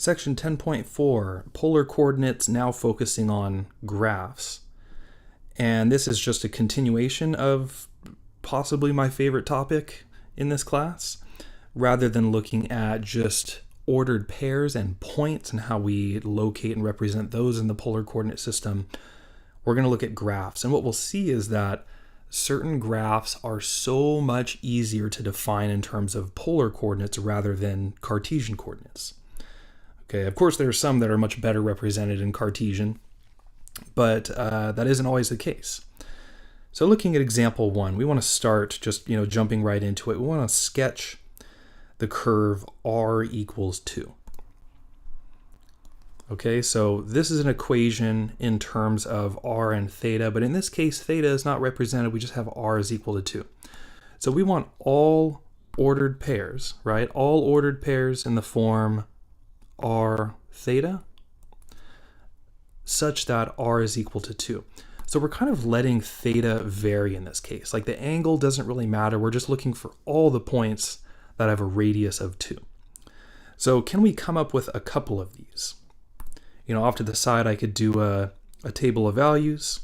Section 10.4, polar coordinates, now focusing on graphs. And this is just a continuation of possibly my favorite topic in this class, rather than looking at just ordered pairs and points and how we locate and represent those in the polar coordinate system. We're going to look at graphs. And what we'll see is that certain graphs are so much easier to define in terms of polar coordinates rather than Cartesian coordinates. Okay, of course, there are some that are much better represented in Cartesian, but that isn't always the case. So looking at example 1, we want to start just jumping right into it. We want to sketch the curve r equals 2. Okay, so this is an equation in terms of r and theta, but in this case, theta is not represented. We just have r is equal to 2. So we want all ordered pairs, right? All ordered pairs in the form r theta such that r is equal to 2. So we're kind of letting theta vary in this case. Like the angle doesn't really matter. We're just looking for all the points that have a radius of 2. So can we come up with a couple of these? Off to the side, I could do a table of values.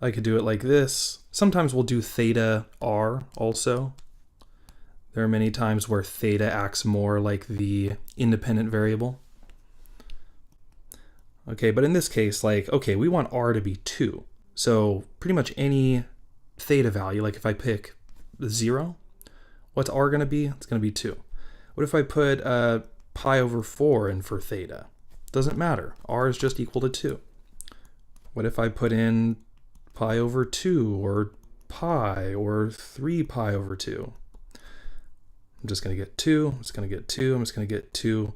I could do it like this. Sometimes we'll do theta r also. There are many times where theta acts more like the independent variable. Okay, but in this case, we want r to be 2. So pretty much any theta value, like if I pick 0, what's r going to be? It's going to be 2. What if I put pi over 4 in for theta? Doesn't matter. R is just equal to 2. What if I put in pi over 2 or pi or 3 pi over 2? I'm just going to get 2, I'm just going to get 2, I'm just going to get 2,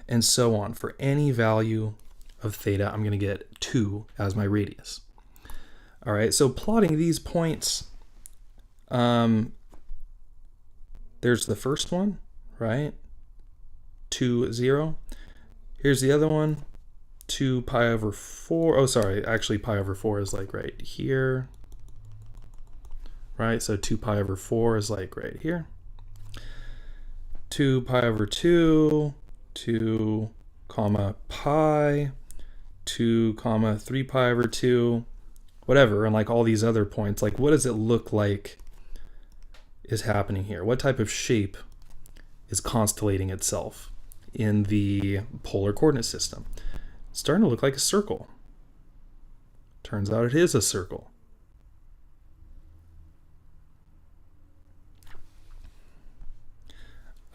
and so on. For any value of theta, I'm going to get 2 as my radius. All right, so plotting these points, there's the first one, right? 2, 0. Here's the other one, 2 pi over 4. Oh, sorry, actually pi over 4 is like right here, right? So 2 pi over 4 is like right here. 2 pi over 2, 2 comma pi, 2 comma 3 pi over 2, whatever, and like all these other points, like what does it look like is happening here? What type of shape is constellating itself in the polar coordinate system? It's starting to look like a circle. Turns out it is a circle.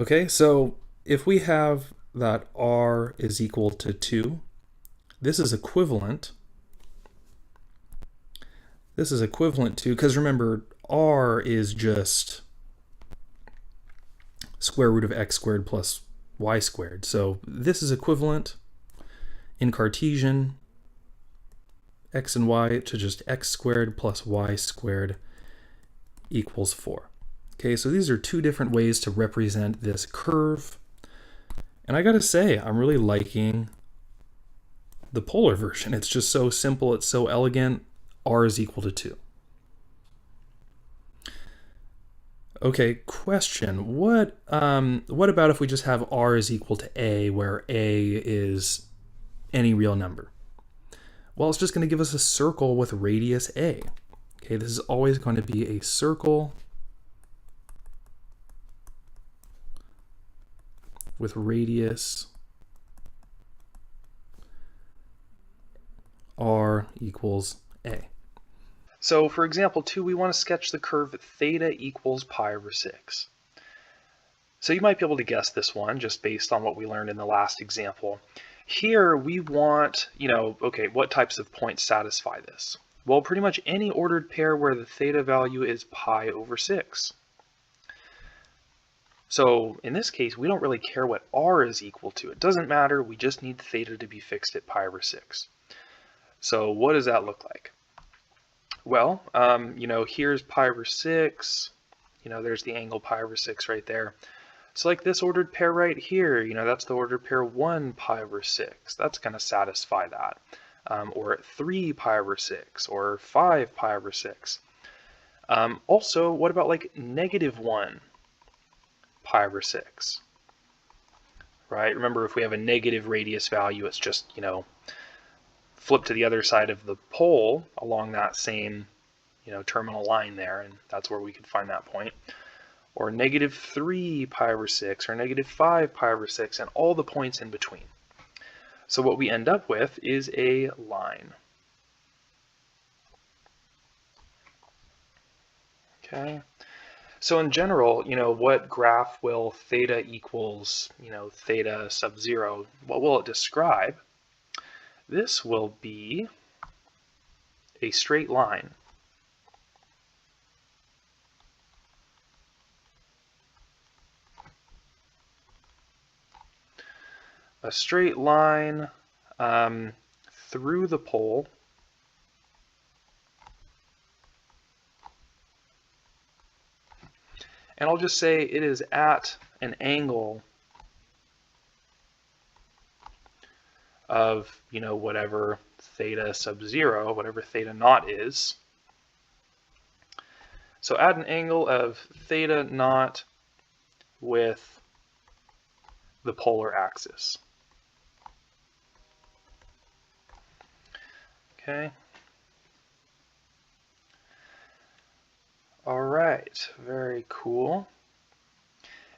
Okay, so if we have that r is equal to 2, this is equivalent. This is equivalent to, because remember, r is just square root of x squared plus y squared. So this is equivalent in Cartesian, x and y, to just x squared plus y squared equals 4. Okay, so these are two different ways to represent this curve. And I gotta say, I'm really liking the polar version. It's just so simple, it's so elegant. R is equal to 2. Okay, question. What about if we just have r is equal to a, where a is any real number? Well, it's just going to give us a circle with radius a. Okay, this is always going to be a circle with radius r equals a. So for example 2, we want to sketch the curve theta equals pi over 6. So you might be able to guess this one just based on what we learned in the last example. Here we want, okay, what types of points satisfy this? Well, pretty much any ordered pair where the theta value is pi over 6. So in this case, we don't really care what r is equal to. It doesn't matter, we just need theta to be fixed at pi over 6. So what does that look like? Well, here's pi over 6, there's the angle pi over 6 right there. It's like this ordered pair right here, that's the ordered pair 1 pi over 6. That's going to satisfy that. Or 3 pi over 6, or 5 pi over 6. Also, what about like -1? pi over 6. Right? Remember, if we have a negative radius value, it's just, flip to the other side of the pole along that same, terminal line there, and that's where we could find that point. Or negative 3 pi over 6, or negative 5 pi over 6, and all the points in between. So what we end up with is a line. Okay. So in general, what graph will theta equals, theta sub 0, what will it describe? This will be a straight line. A straight line through the pole and I'll just say it is at an angle of, whatever theta sub 0, whatever theta naught is. So at an angle of theta naught with the polar axis. Okay. All right, very cool.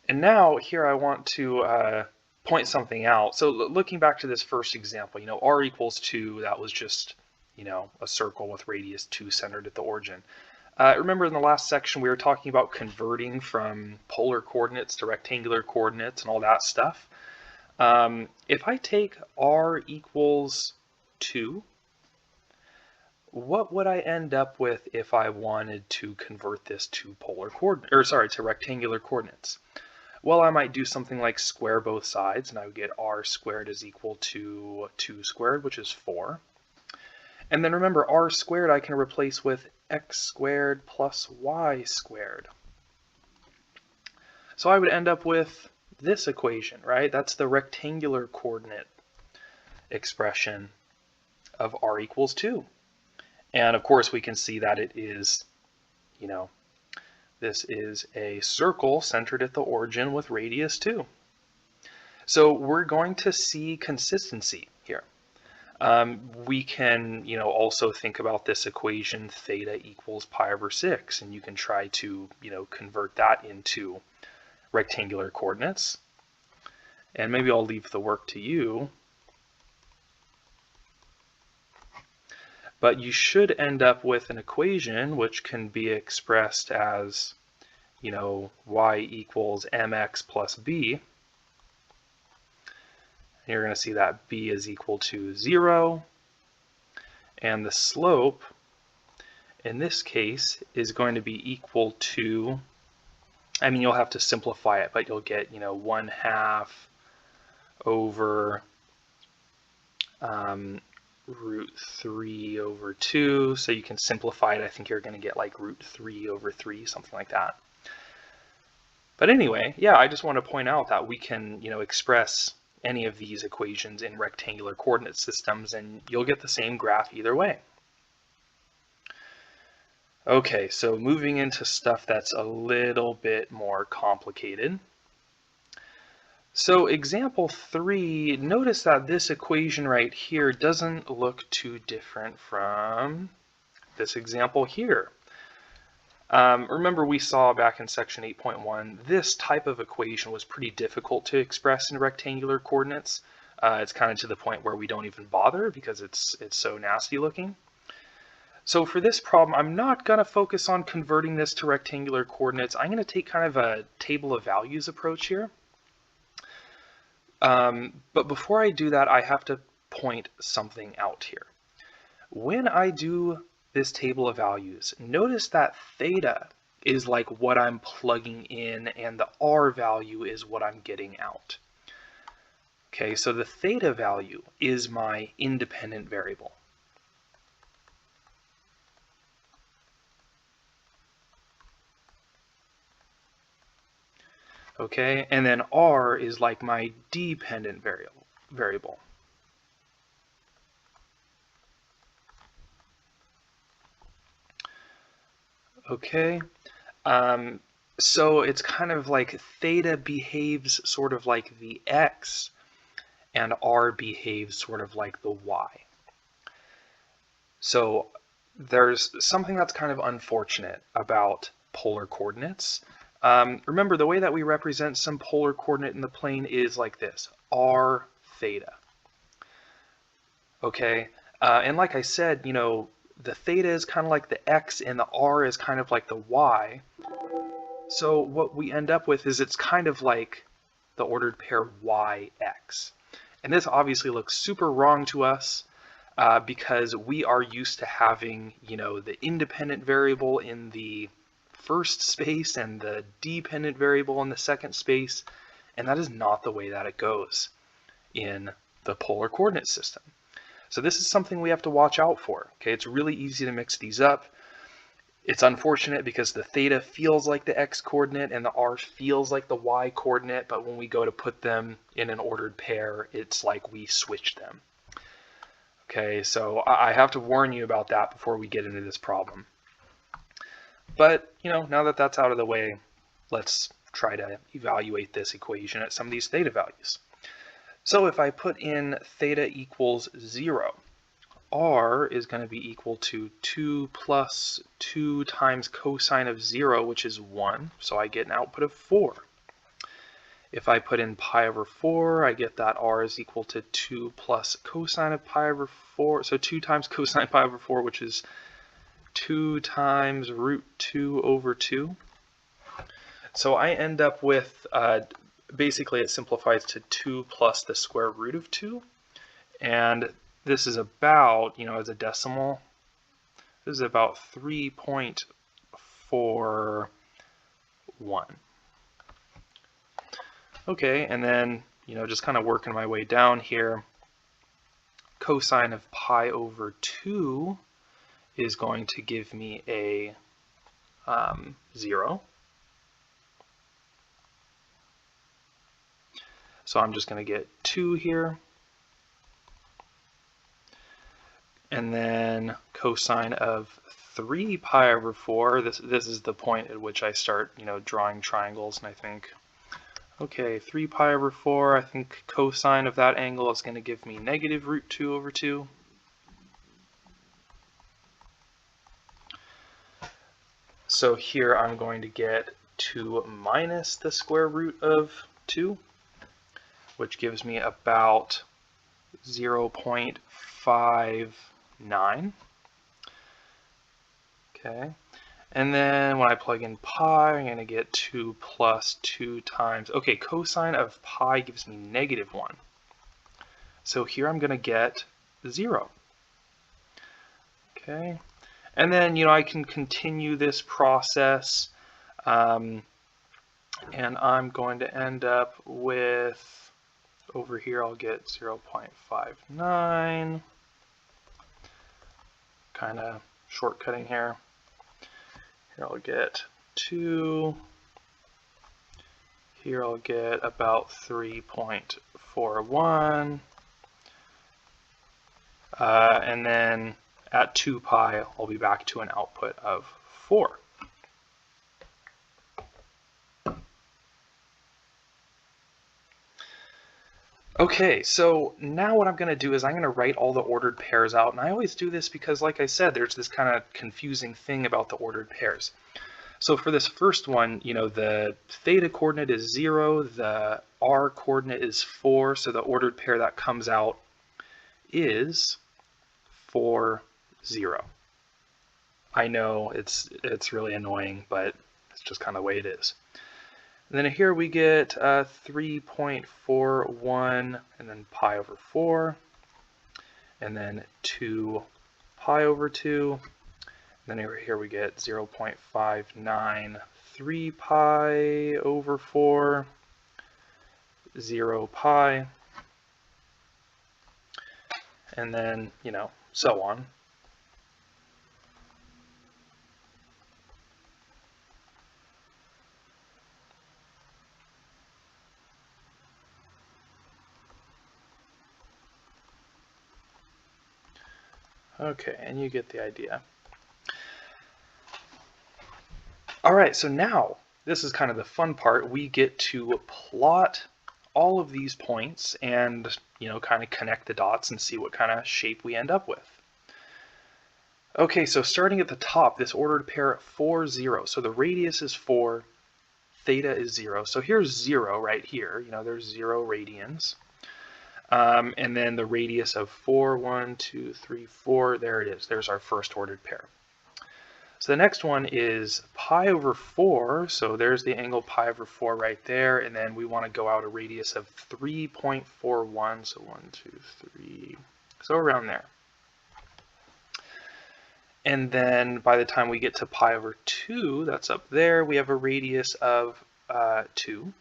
And now here I want to point something out. So looking back to this first example, r equals 2, that was just, a circle with radius 2 centered at the origin. Remember in the last section we were talking about converting from polar coordinates to rectangular coordinates and all that stuff. If I take r equals 2, what would I end up with if I wanted to convert this to to rectangular coordinates? Well, I might do something like square both sides, and I would get r squared is equal to 2 squared, which is 4. And then remember, r squared I can replace with x squared plus y squared. So I would end up with this equation, right? That's the rectangular coordinate expression of r equals 2. And of course we can see that it is, this is a circle centered at the origin with radius 2. So we're going to see consistency here. We can, also think about this equation theta equals pi over 6, and you can try to, convert that into rectangular coordinates. And maybe I'll leave the work to you. But you should end up with an equation which can be expressed as, y equals mx plus b. And you're going to see that b is equal to 0. And the slope, in this case, is going to be equal to, you'll have to simplify it, but you'll get, 1/2 over root 3 over 2, so you can simplify it. I think you're going to get like root 3 over 3, something like that. But anyway, yeah, I just want to point out that we can, express any of these equations in rectangular coordinate systems, and you'll get the same graph either way. Okay, so moving into stuff that's a little bit more complicated. So example 3, notice that this equation right here doesn't look too different from this example here. Remember we saw back in section 8.1, this type of equation was pretty difficult to express in rectangular coordinates. It's kind of to the point where we don't even bother because it's so nasty looking. So for this problem, I'm not going to focus on converting this to rectangular coordinates. I'm going to take kind of a table of values approach here. But before I do that, I have to point something out here. When I do this table of values, notice that theta is like what I'm plugging in and the r value is what I'm getting out. Okay, so the theta value is my independent variable. Okay, and then r is like my dependent variable. Okay, So it's kind of like theta behaves sort of like the x, and r behaves sort of like the y. So there's something that's kind of unfortunate about polar coordinates. Remember, the way that we represent some polar coordinate in the plane is like this, r theta. Okay, and like I said, you know, the theta is kind of like the x and the r is kind of like the y. So what we end up with is it's kind of like the ordered pair yx. And this obviously looks super wrong to us because we are used to having, you know, the independent variable in the first space and the dependent variable in the second space. And that is not the way that it goes in the polar coordinate system. So this is something we have to watch out for. Okay, it's really easy to mix these up. It's unfortunate because the theta feels like the x coordinate and the r feels like the y coordinate, but when we go to put them in an ordered pair, it's like we switch them. Okay, so I have to warn you about that before we get into this problem. But, you know, now that that's out of the way, let's try to evaluate this equation at some of these theta values. So if I put in theta equals 0, r is going to be equal to 2 plus 2 times cosine of 0, which is 1, so I get an output of 4. If I put in pi over 4, I get that r is equal to 2 plus cosine of pi over 4, so 2 times cosine pi over 4, which is 2 times root 2 over 2. So I end up with, basically it simplifies to 2 plus the square root of 2, and this is about, you know, as a decimal, this is about 3.41. Okay, and then, you know, just kind of working my way down here, cosine of pi over 2 is going to give me a 0. So I'm just going to get 2 here. And then cosine of 3 pi over 4, this is the point at which I start, you know, drawing triangles, and I think, okay, 3 pi over 4, I think cosine of that angle is going to give me negative root 2 over 2. So here I'm going to get 2 minus the square root of 2, which gives me about 0.59. Okay, and then when I plug in pi, I'm going to get 2 plus 2 times, okay, cosine of pi gives me negative 1. So here I'm going to get 0. Okay, and then, you know, I can continue this process, and I'm going to end up with, over here I'll get 0.59, kind of shortcutting here. Here I'll get 2. Here I'll get about 3.41. And then at 2 pi, I'll be back to an output of 4. Okay, so now what I'm going to do is I'm going to write all the ordered pairs out, and I always do this because, like I said, there's this kind of confusing thing about the ordered pairs. So for this first one, you know, the theta coordinate is 0, the r coordinate is 4, so the ordered pair that comes out is 4, 0. I know it's really annoying, but it's just kind of the way it is. And then here we get 3.41 and then pi over 4, and then 2 pi over 2. And then here we get 0.593 pi over 4, 0 pi, and then, you know, so on. Okay, and you get the idea. All right, so now this is kind of the fun part. We get to plot all of these points and, kind of connect the dots and see what kind of shape we end up with. Okay, so starting at the top, this ordered pair 4, 0. So the radius is 4, theta is 0. So here's 0 right here. There's 0 radians. And then the radius of 4, 1, 2, 3, 4, there it is. There's our first ordered pair. So the next one is pi over 4. So there's the angle pi over 4 right there. And then we want to go out a radius of 3.41. So 1, 2, 3. So around there. And then by the time we get to pi over 2, that's up there, we have a radius of 2.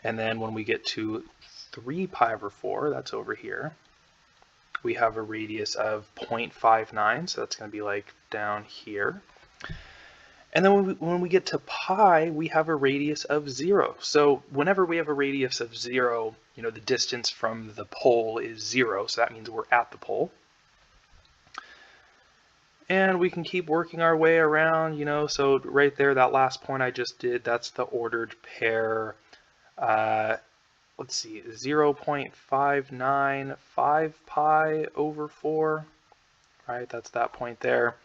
And then when we get to 3 pi over 4, that's over here, we have a radius of 0.59, so that's going to be like down here. And then when we get to pi, we have a radius of 0. So whenever we have a radius of 0, the distance from the pole is 0, so that means we're at the pole. And we can keep working our way around, so right there, that last point I just did, that's the ordered pair, let's see, 0.595 pi over 4, right? That's that point there.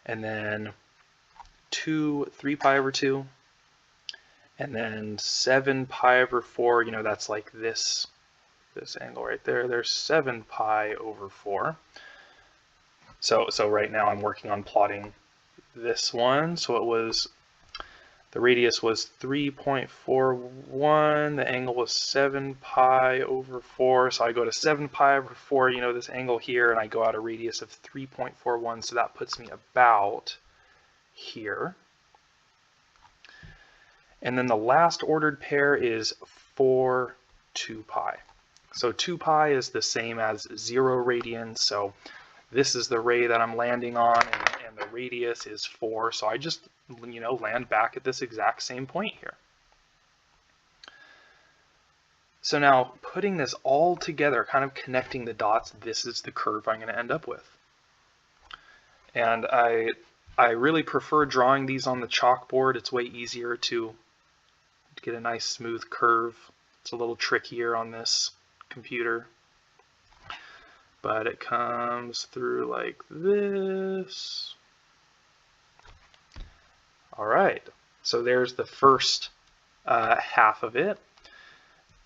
And then 3 pi over 2. And then 7 pi over 4, that's like this angle right there. There's 7 pi over 4. So right now I'm working on plotting this one. So the radius was 3.41, the angle was 7 pi over 4. So I go to 7 pi over 4, this angle here, and I go out a radius of 3.41. So that puts me about here. And then the last ordered pair is 4, 2 pi. So 2 pi is the same as 0 radians. So this is the ray that I'm landing on, and the radius is 4, so I just, land back at this exact same point here. So now, putting this all together, kind of connecting the dots, this is the curve I'm going to end up with. And I really prefer drawing these on the chalkboard. It's way easier to get a nice smooth curve. It's a little trickier on this computer. But it comes through like this. All right, so there's the first half of it.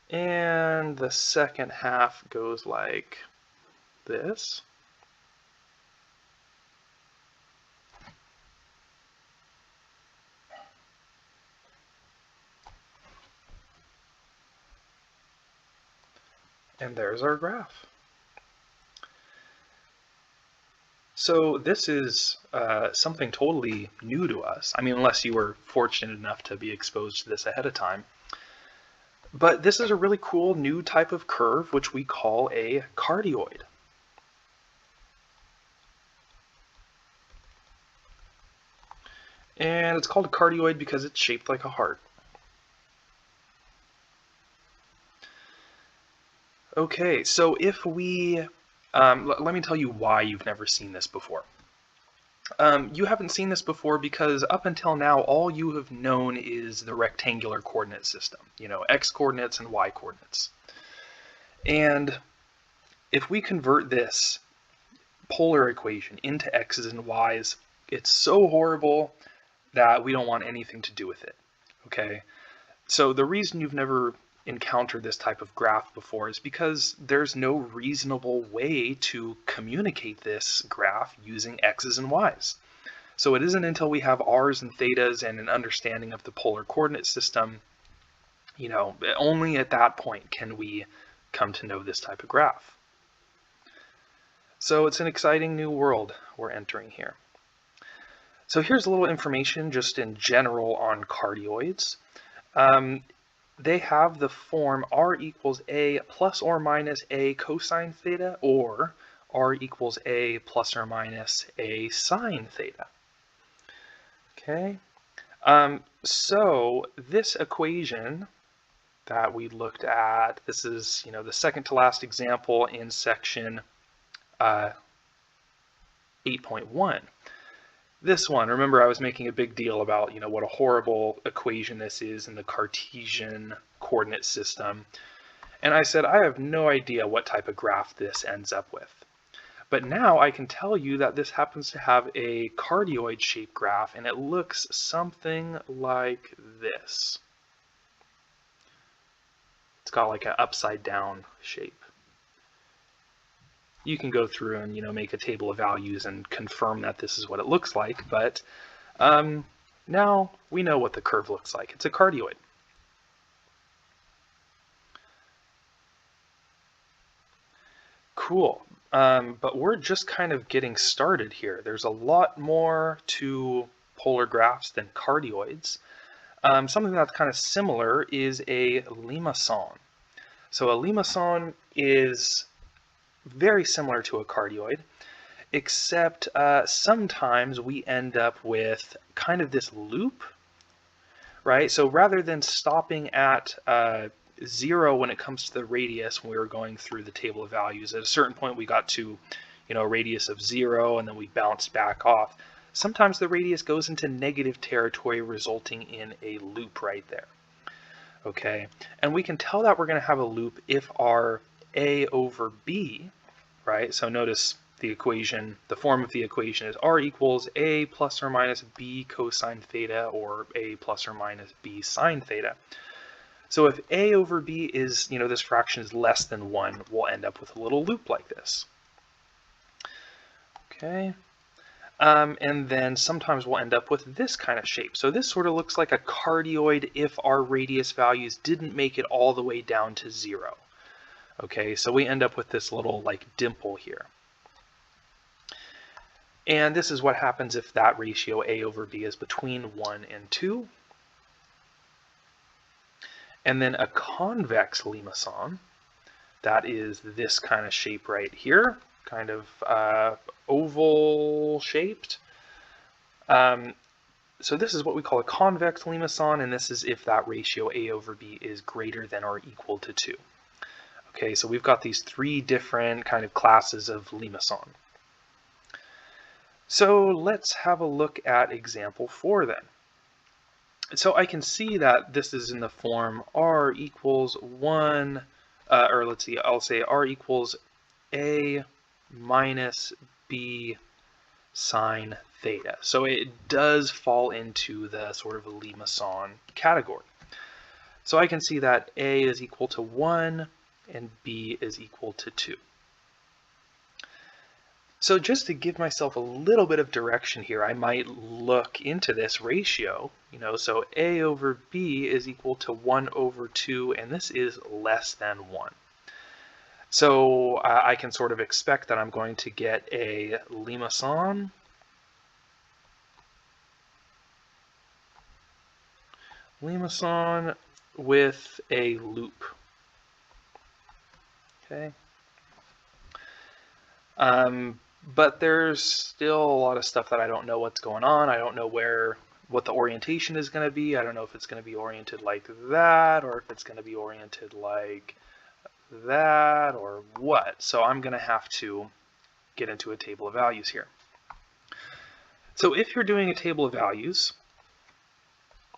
And the second half goes like this. And there's our graph. So this is something totally new to us. I mean, unless you were fortunate enough to be exposed to this ahead of time. But this is a really cool new type of curve, which we call a cardioid. And it's called a cardioid because it's shaped like a heart. Okay, so if we let me tell you why you've never seen this before. You haven't seen this before because up until now, all you have known is the rectangular coordinate system, x coordinates and y coordinates. And if we convert this polar equation into x's and y's, it's so horrible that we don't want anything to do with it, okay? So the reason you've never encountered this type of graph before is because there's no reasonable way to communicate this graph using x's and y's. So it isn't until we have r's and thetas and an understanding of the polar coordinate system, only at that point can we come to know this type of graph. So it's an exciting new world we're entering here. So here's a little information just in general on cardioids. They have the form r equals a plus or minus a cosine theta, or r equals a plus or minus a sine theta. Okay, so this equation that we looked at, this is the second to last example in section 8.1. This one, remember I was making a big deal about, what a horrible equation this is in the Cartesian coordinate system. And I said, I have no idea what type of graph this ends up with. But now I can tell you that this happens to have a cardioid shaped graph, and it looks something like this. It's got like an upside down shape. You can go through and make a table of values and confirm that this is what it looks like, but now we know what the curve looks like. It's a cardioid. Cool. But we're just kind of getting started here. There's a lot more to polar graphs than cardioids. Something that's kind of similar is a limacon. So a limacon is very similar to a cardioid, except sometimes we end up with kind of this loop, right? So rather than stopping at 0 when it comes to the radius when we were going through the table of values, at a certain point we got to a radius of 0 and then we bounced back off. Sometimes the radius goes into negative territory, resulting in a loop right there. Okay, and we can tell that we're going to have a loop if our a over b, right? So notice the equation, the form of the equation is r equals a plus or minus b cosine theta, or a plus or minus b sine theta. So if a over b is, this fraction is less than 1, we'll end up with a little loop like this. Okay. And then sometimes we'll end up with this kind of shape. So this sort of looks like a cardioid if our radius values didn't make it all the way down to 0. Okay, so we end up with this little like dimple here. And this is what happens if that ratio a over b is between 1 and 2. And then a convex limacon, that is this kind of shape right here, kind of oval shaped. So this is what we call a convex limacon, and this is if that ratio a over b is greater than or equal to 2. Okay, so we've got these 3 different kind of classes of limacon. So let's have a look at example 4 then. So I can see that this is in the form r equals 1, or let's see, I'll say r equals a minus b sine theta. So it does fall into the sort of a limacon category. So I can see that a is equal to 1 and b is equal to 2. So just to give myself a little bit of direction here, I might look into this ratio, so a over b is equal to 1 over 2, and this is less than 1. So I can sort of expect that I'm going to get a limacon with a loop. Okay. But there's still a lot of stuff that I don't know what's going on. I don't know what the orientation is going to be. I don't know if it's going to be oriented like that, or if it's going to be oriented like that, or what. So I'm going to have to get into a table of values here. So if you're doing a table of values,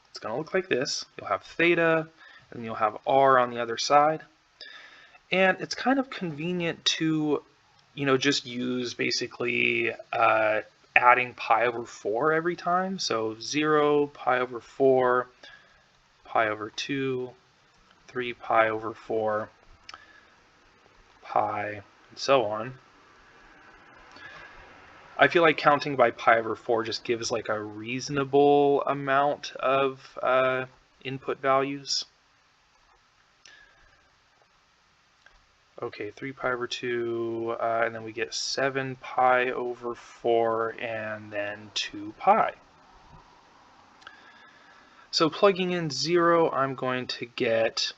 it's going to look like this. You'll have theta, and you'll have r on the other side. And it's kind of convenient to just use basically adding pi over 4 every time. So 0, pi over 4, pi over 2, 3 pi over 4, pi, and so on. I feel like counting by pi over 4 just gives like a reasonable amount of input values. Okay, 3 pi over 2, and then we get 7 pi over 4, and then 2 pi. So plugging in 0, I'm going to get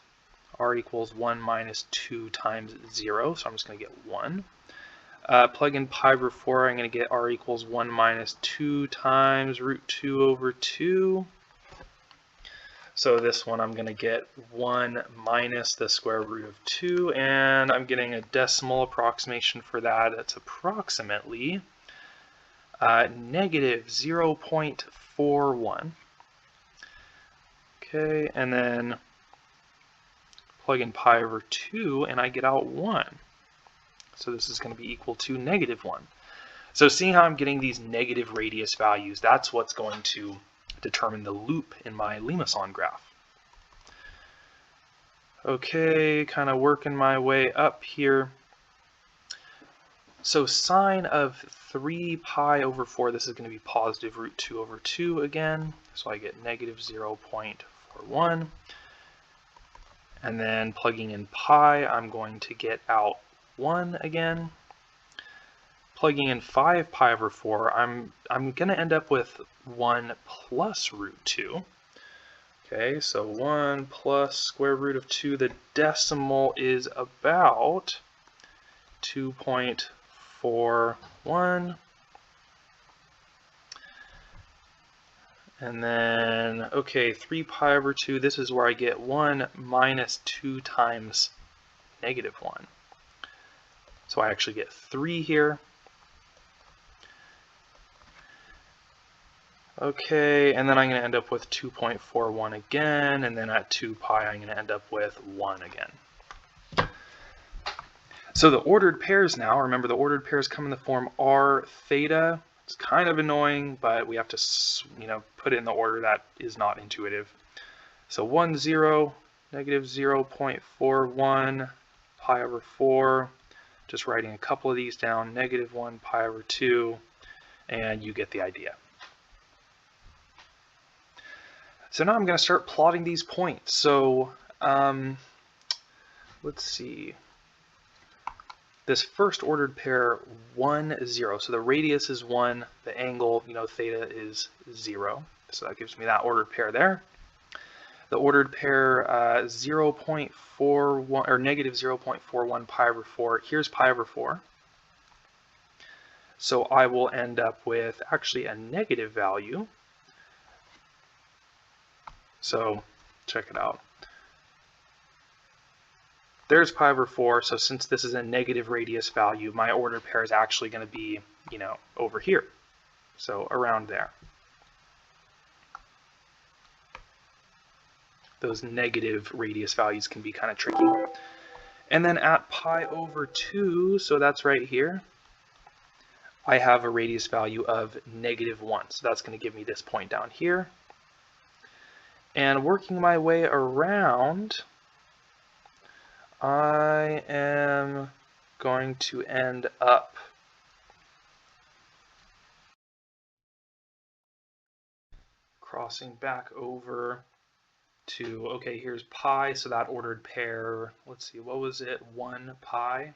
r equals 1 minus 2 times 0, so I'm just going to get 1. Plug in pi over 4, I'm going to get r equals 1 minus 2 times root 2 over 2. So this one I'm going to get 1 minus the square root of 2, and I'm getting a decimal approximation for that. It's approximately negative 0.41. Okay, and then plug in pi over 2 and I get out 1. So this is going to be equal to negative 1. So seeing how I'm getting these negative radius values, that's what's going to determine the loop in my Limason graph. Okay, kind of working my way up here. So sine of 3 pi over 4, this is going to be positive root 2 over 2 again. So I get negative 0.41. And then plugging in pi, I'm going to get out 1 again. Plugging in 5 pi over 4, I'm going to end up with 1 plus root 2. Okay, so 1 plus square root of 2, the decimal is about 2.41. And then, okay, 3 pi over 2, this is where I get 1 minus 2 times negative 1. So I actually get 3 here. Okay, and then I'm going to end up with 2.41 again, and then at 2 pi I'm going to end up with 1 again. So the ordered pairs now, remember the ordered pairs come in the form r theta. It's kind of annoying, but we have to, put it in the order that is not intuitive. So 1, 0, negative 0.41 pi over 4. Just writing a couple of these down, negative 1 pi over 2, and you get the idea. So now I'm going to start plotting these points. So let's see. This first ordered pair, 1, 0. So the radius is 1, the angle, theta is 0. So that gives me that ordered pair there. The ordered pair 0.41 or negative 0.41 pi over 4. Here's pi over 4. So I will end up with actually a negative value. So check it out. There's pi over 4, so since this is a negative radius value, my ordered pair is actually going to be, over here. So around there. Those negative radius values can be kind of tricky. And then at pi over 2, so that's right here, I have a radius value of negative 1. So that's going to give me this point down here. And working my way around, I am going to end up crossing back over to, okay, here's pi, so that ordered pair, let's see, what was it, 1 pi?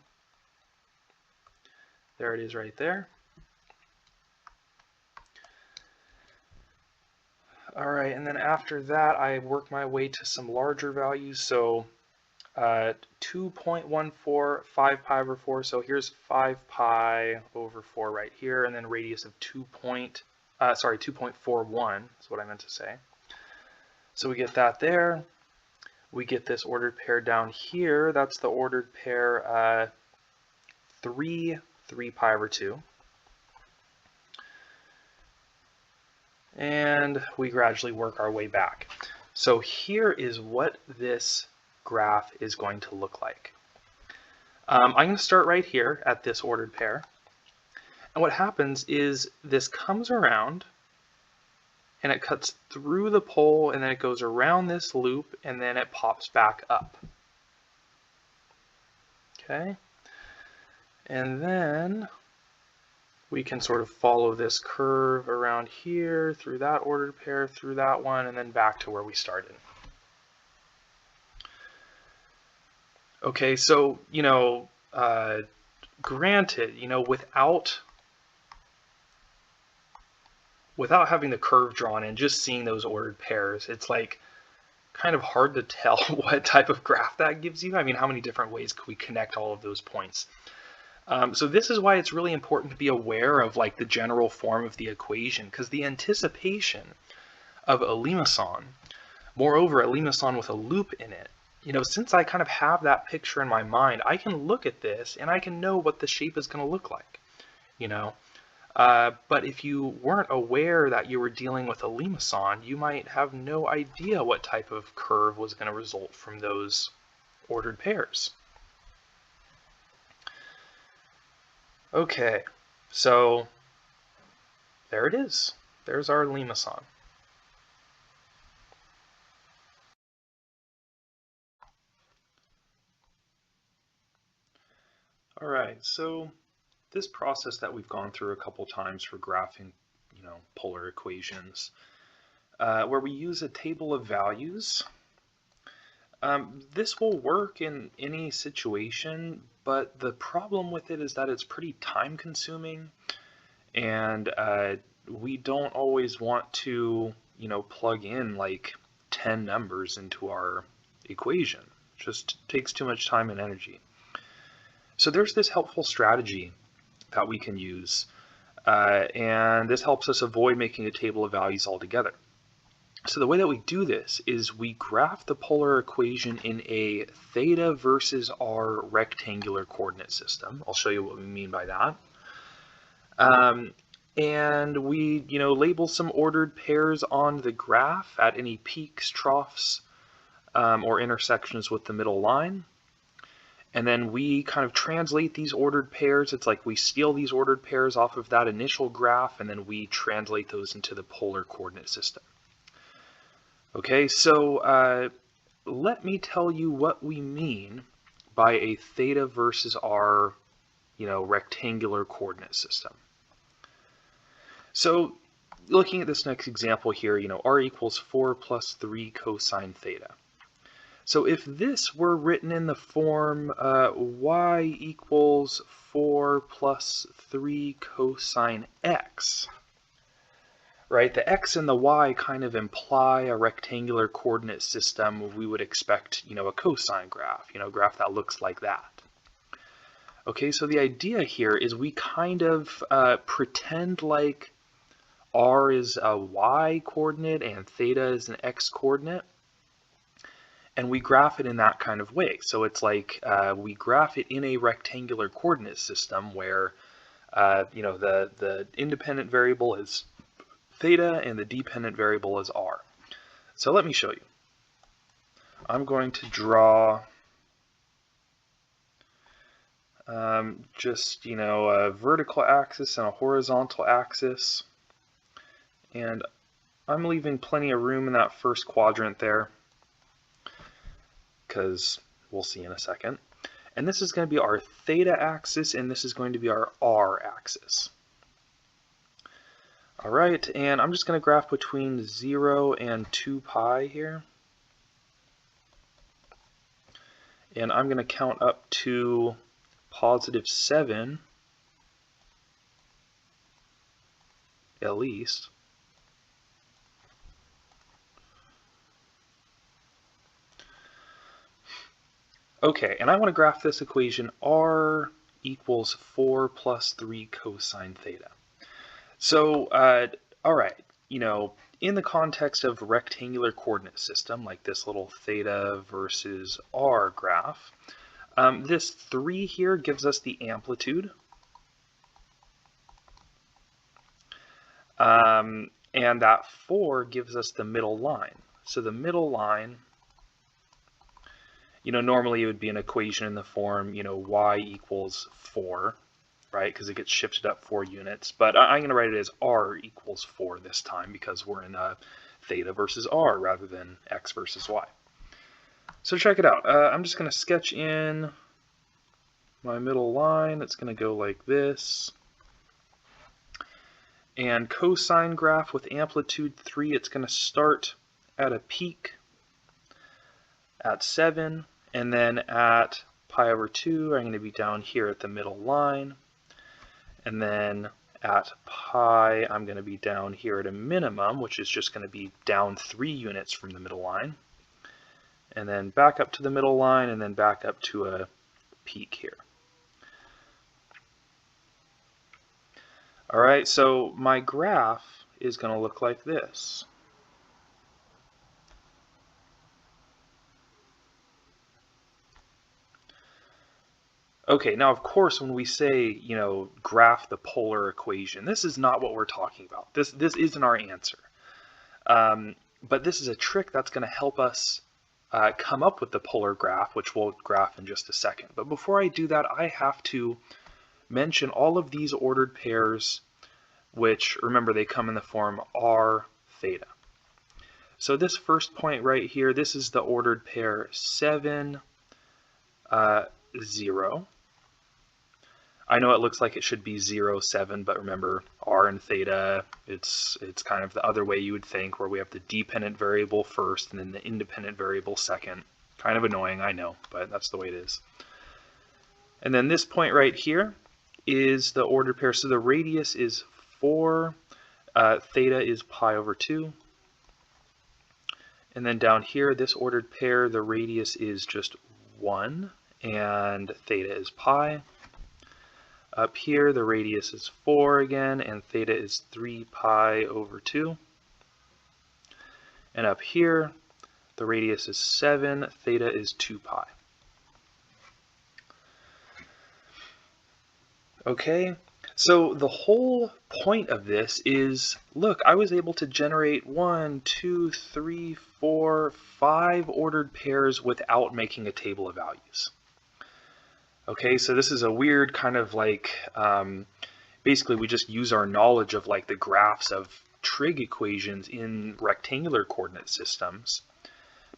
There it is right there. All right, and then after that, I work my way to some larger values. So 2.14, 5 pi over 4. So here's 5 pi over 4 right here, and then radius of 2.41 is what I meant to say. So we get that there. We get this ordered pair down here. That's the ordered pair 3 pi over 2. And we gradually work our way back. So here is what this graph is going to look like. I'm going to start right here at this ordered pair. And what happens is this comes around and it cuts through the pole and then it goes around this loop and then it pops back up. Okay. And then we can sort of follow this curve around here, through that ordered pair, through that one, and then back to where we started. Okay, so, granted, without having the curve drawn and just seeing those ordered pairs, it's like kind of hard to tell what type of graph that gives you. I mean, how many different ways could we connect all of those points? So this is why it's really important to be aware of like the general form of the equation, because the anticipation of a Limason, moreover a Limason with a loop in it, since I kind of have that picture in my mind, I can look at this and I can know what the shape is going to look like. But if you weren't aware that you were dealing with a limacon, you might have no idea what type of curve was going to result from those ordered pairs. Okay, so there it is. There's our limacon. All right, so this process that we've gone through a couple times for graphing, polar equations, where we use a table of values. This will work in any situation, but the problem with it is that it's pretty time consuming, and we don't always want to, plug in like 10 numbers into our equation. It just takes too much time and energy. So there's this helpful strategy that we can use, and this helps us avoid making a table of values altogether. So the way that we do this is we graph the polar equation in a theta versus r rectangular coordinate system. I'll show you what we mean by that. And we, label some ordered pairs on the graph at any peaks, troughs, or intersections with the middle line. And then we kind of translate these ordered pairs. It's like we steal these ordered pairs off of that initial graph, and then we translate those into the polar coordinate system. Okay, so let me tell you what we mean by a theta versus r, rectangular coordinate system. So looking at this next example here, r equals 4 plus 3 cosine theta. So if this were written in the form y equals 4 plus 3 cosine x, right, the x and the y kind of imply a rectangular coordinate system. We would expect, a cosine graph, a graph that looks like that. Okay, so the idea here is we kind of pretend like r is a y coordinate and theta is an x coordinate, and we graph it in that kind of way. So it's like we graph it in a rectangular coordinate system where the independent variable is theta and the dependent variable is r. So let me show you. I'm going to draw just a vertical axis and a horizontal axis, and I'm leaving plenty of room in that first quadrant there, because we'll see in a second. And this is going to be our theta axis, and this is going to be our r axis. All right, and I'm just going to graph between 0 and 2 pi here. And I'm going to count up to positive 7, at least. Okay, and I want to graph this equation r equals 4 plus 3 cosine theta. So, all right, in the context of rectangular coordinate system, like this little theta versus r graph, this 3 here gives us the amplitude. And that 4 gives us the middle line. So the middle line, normally it would be an equation in the form, y equals 4, right? Because it gets shifted up 4 units. But I'm going to write it as r equals 4 this time because we're in theta versus r rather than x versus y. So check it out. I'm just going to sketch in my middle line. It's going to go like this. And cosine graph with amplitude 3, it's going to start at a peak at 7, and then at pi over 2, I'm going to be down here at the middle line. And then at pi, I'm going to be down here at a minimum, which is just going to be down 3 units from the middle line. And then back up to the middle line, and then back up to a peak here. All right, so my graph is going to look like this. Okay, now of course when we say, graph the polar equation, this is not what we're talking about. This isn't our answer. But this is a trick that's going to help us come up with the polar graph, which we'll graph in just a second. But before I do that, I have to mention all of these ordered pairs, which, remember, they come in the form r theta. So this first point right here, this is the ordered pair 7, 0. I know it looks like it should be 0, 7, but remember, r and theta, it's kind of the other way you would think, where we have the dependent variable first and then the independent variable second. Kind of annoying, I know, but that's the way it is. And then this point right here is the ordered pair. So the radius is 4, theta is pi over 2. And then down here, this ordered pair, the radius is just 1, and theta is pi. Up here, the radius is 4 again, and theta is 3 pi over 2. And up here, the radius is 7, theta is 2 pi. Okay, so the whole point of this is, look, I was able to generate 1, 2, 3, 4, 5 ordered pairs without making a table of values. Okay, so this is a weird kind of like, basically we just use our knowledge of like the graphs of trig equations in rectangular coordinate systems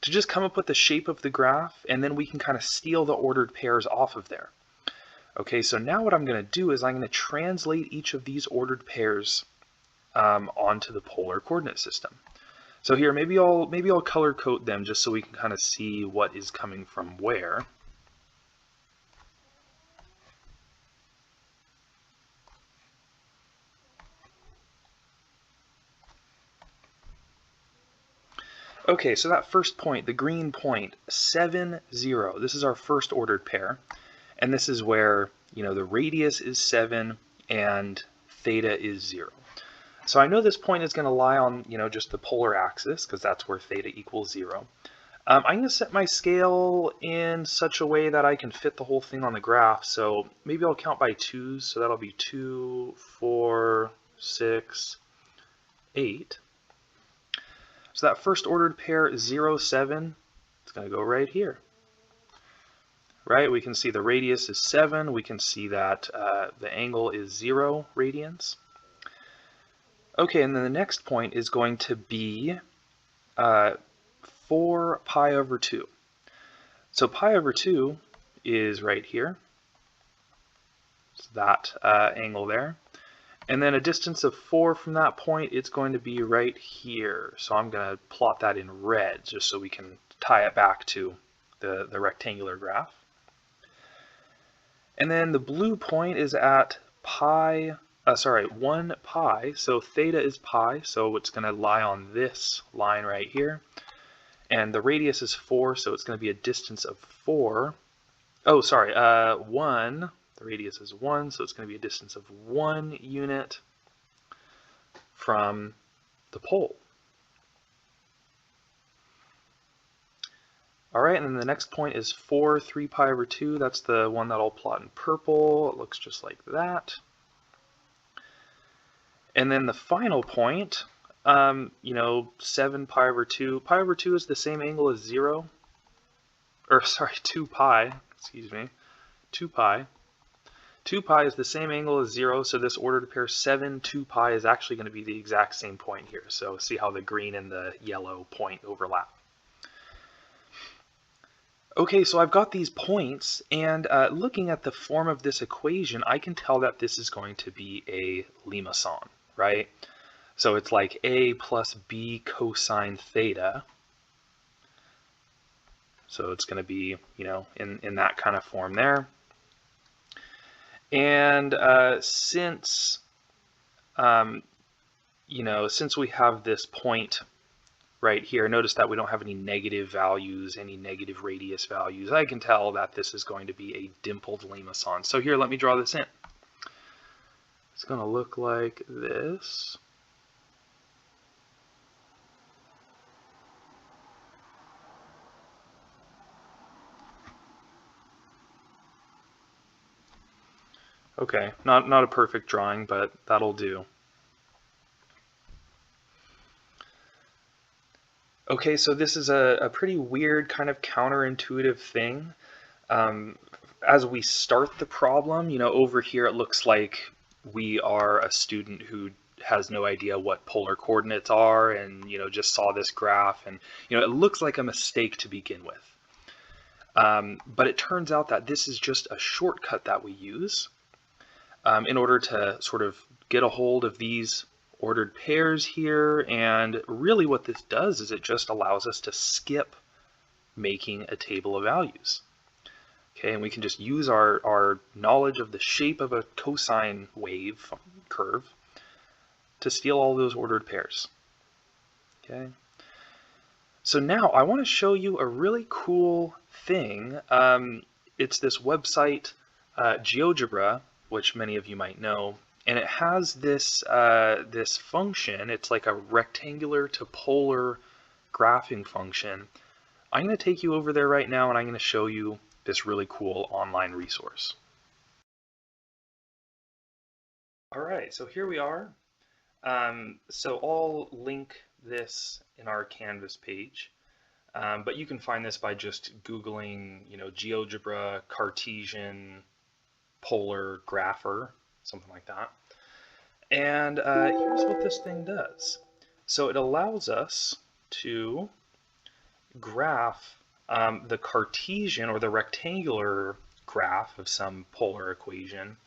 to just come up with the shape of the graph, and then we can kind of steal the ordered pairs off of there. Okay, so now what I'm going to do is I'm going to translate each of these ordered pairs onto the polar coordinate system. So here, maybe I'll color code them just so we can kind of see what is coming from where. Okay, so that first point, the green point, 7, 0. This is our first ordered pair. And this is where, the radius is 7 and theta is 0. So I know this point is going to lie on, just the polar axis, because that's where theta equals 0. I'm going to set my scale in such a way that I can fit the whole thing on the graph. So maybe I'll count by 2s. So that'll be 2, 4, 6, 8. So that first ordered pair, 0, 7, it's going to go right here. Right, we can see the radius is 7. We can see that the angle is 0 radians. Okay, and then the next point is going to be 4 pi over 2. So pi over 2 is right here. It's that angle there. And then a distance of 4 from that point, it's going to be right here. So I'm going to plot that in red just so we can tie it back to the rectangular graph. And then the blue point is at 1 pi. So theta is pi, so it's going to lie on this line right here. And the radius is 4, so it's going to be a distance of 4. Oh, sorry, 1. The radius is 1, so it's going to be a distance of 1 unit from the pole. All right, and then the next point is 4, 3 pi over 2. That's the one that I'll plot in purple. It looks just like that. And then the final point, 7 pi over 2. Pi over 2 is the same angle as 0. Or, sorry, 2 pi. Excuse me. 2 pi. 2 pi is the same angle as 0, so this ordered pair 7, 2 pi is actually going to be the exact same point here. So see how the green and the yellow point overlap. Okay, so I've got these points, and looking at the form of this equation, I can tell that this is going to be a limmason, right? So it's like a plus b cosine theta. So it's going to be, in that kind of form there. And since we have this point right here, notice that we don't have any negative values, any negative radius values. I can tell that this is going to be a dimpled limmason. So here, let me draw this in. It's going to look like this. Okay, not a perfect drawing, but that'll do. Okay, so this is a pretty weird kind of counterintuitive thing. Um, as we start the problem, over here it looks like we are a student who has no idea what polar coordinates are and, just saw this graph and, it looks like a mistake to begin with. But it turns out that this is just a shortcut that we use in order to sort of get a hold of these ordered pairs here. And really what this does is it just allows us to skip making a table of values. Okay, and we can just use our knowledge of the shape of a cosine wave curve to steal all those ordered pairs. Okay, so now I want to show you a really cool thing. It's this website, GeoGebra, which many of you might know, and it has this this function. It's like a rectangular to polar graphing function. I'm going to take you over there right now, and I'm going to show you this really cool online resource. All right, so here we are. So I'll link this in our Canvas page, but you can find this by just Googling, GeoGebra, Cartesian, polar grapher, something like that. And here's what this thing does. So it allows us to graph the Cartesian or the rectangular graph of some polar equation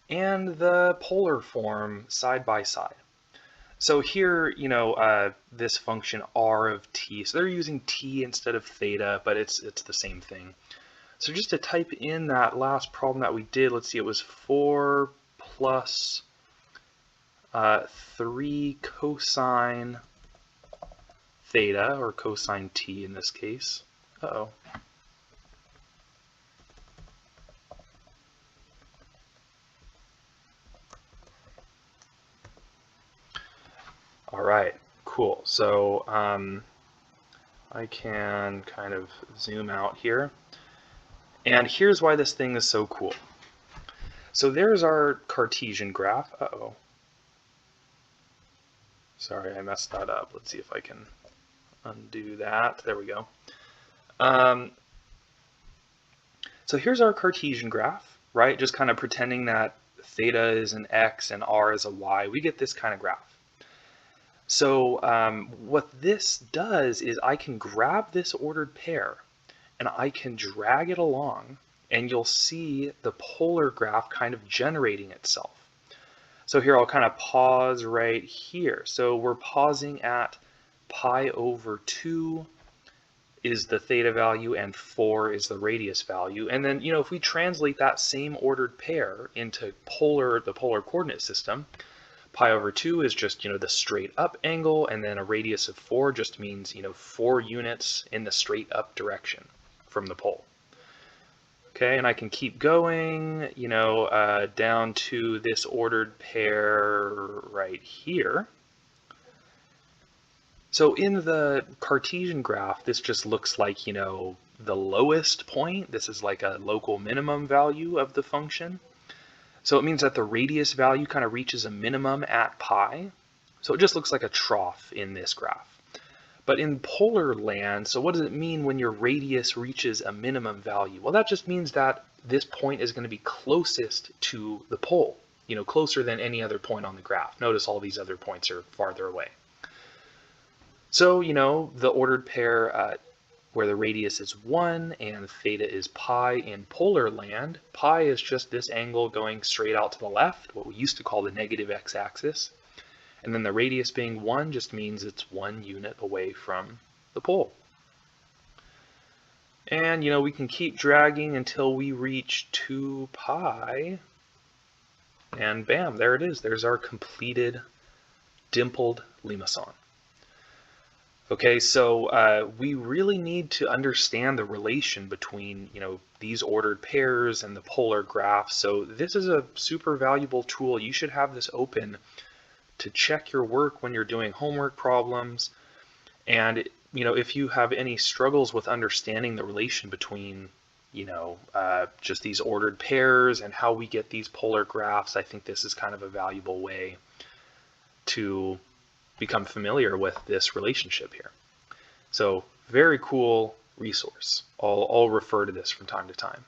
and the polar form side by side. So here, this function r of t, so they're using t instead of theta, but it's the same thing. So just to type in that last problem that we did, let's see, it was 4 plus 3 cosine theta, or cosine t in this case. Uh-oh. All right, cool. So I can kind of zoom out here. And here's why this thing is so cool. So there's our Cartesian graph. Uh-oh. Sorry, I messed that up. Let's see if I can undo that. There we go. So here's our Cartesian graph, right? Just kind of pretending that theta is an x and r is a y. We get this kind of graph. So what this does is I can grab this ordered pair and I can drag it along, and you'll see the polar graph kind of generating itself. So here I'll kind of pause right here. So we're pausing at pi over 2 is the theta value and 4 is the radius value. And then, if we translate that same ordered pair into the polar coordinate system, pi over 2 is just, the straight up angle, and then a radius of 4 just means, 4 units in the straight up direction from the pole. Okay, and I can keep going, down to this ordered pair right here. So in the Cartesian graph, this just looks like, the lowest point. This is like a local minimum value of the function. So it means that the radius value kind of reaches a minimum at pi. So it just looks like a trough in this graph. But in polar land, so what does it mean when your radius reaches a minimum value? Well, that just means that this point is going to be closest to the pole, closer than any other point on the graph. Notice all these other points are farther away. So, the ordered pair where the radius is 1 and theta is pi in polar land, pi is just this angle going straight out to the left, what we used to call the negative x-axis. And then the radius being 1 just means it's 1 unit away from the pole. And, we can keep dragging until we reach 2 pi. And bam, there it is. There's our completed dimpled limacon. Okay, so we really need to understand the relation between, these ordered pairs and the polar graph. So this is a super valuable tool. You should have this open to check your work when you're doing homework problems. And, if you have any struggles with understanding the relation between just these ordered pairs and how we get these polar graphs, I think this is kind of a valuable way to become familiar with this relationship here. So very cool resource. I'll refer to this from time to time.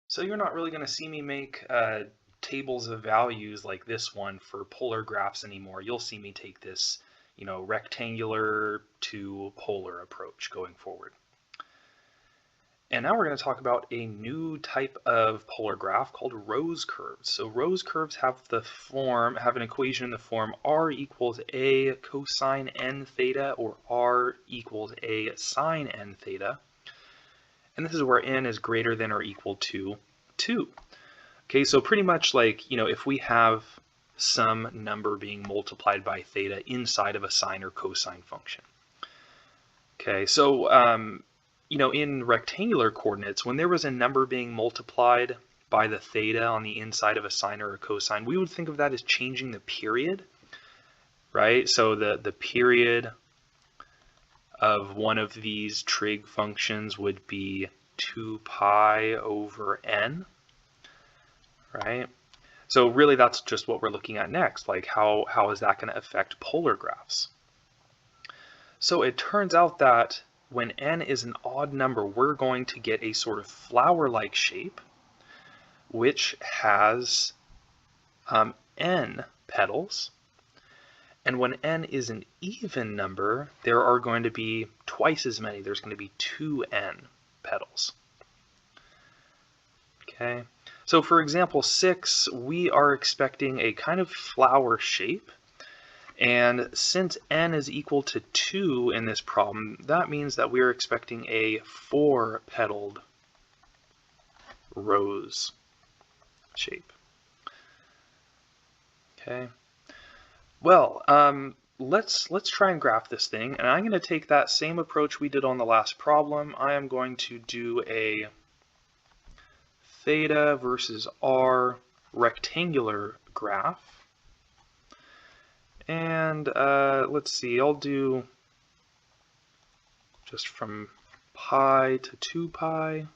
So you're not really going to see me make tables of values like this one for polar graphs anymore. You'll see me take this, rectangular to polar approach going forward. And now we're going to talk about a new type of polar graph called Rose curves. So Rose curves have an equation in the form r equals a cosine n theta, or r equals a sine n theta. And this is where n is greater than or equal to 2. Okay, so pretty much like, if we have some number being multiplied by theta inside of a sine or cosine function. Okay, so in rectangular coordinates, when there was a number being multiplied by the theta on the inside of a sine or a cosine, we would think of that as changing the period, right? So the period of one of these trig functions would be 2 pi over n, right? So really that's just what we're looking at next, like how is that going to affect polar graphs? So it turns out that when n is an odd number, we're going to get a sort of flower-like shape, which has n petals. And when n is an even number, there are going to be twice as many. There's going to be 2n petals. Okay, so for example 6, we are expecting a kind of flower shape. And since n is equal to 2 in this problem, that means that we are expecting a 4-petaled rose shape. Okay. Well, let's try and graph this thing, and I'm going to take that same approach we did on the last problem. I am going to do a theta versus r rectangular graph. And let's see, I'll do just from pi to 2 pi.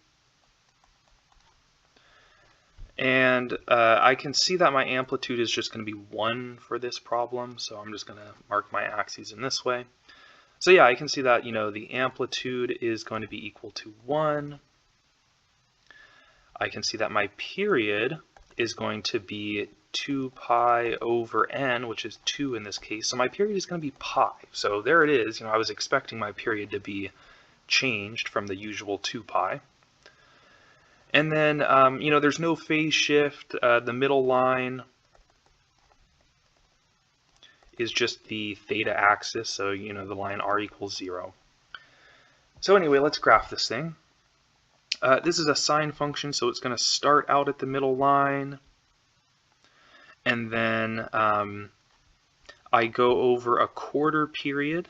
And I can see that my amplitude is just going to be 1 for this problem, so I'm just going to mark my axes in this way. So yeah, I can see that, the amplitude is going to be equal to 1. I can see that my period is going to be 2 pi over n, which is 2 in this case. So my period is going to be pi. So there it is. I was expecting my period to be changed from the usual 2 pi. And then, there's no phase shift. The middle line is just the theta axis. So, the line r equals 0. So anyway, let's graph this thing. This is a sine function, so it's going to start out at the middle line. And then I go over a quarter period,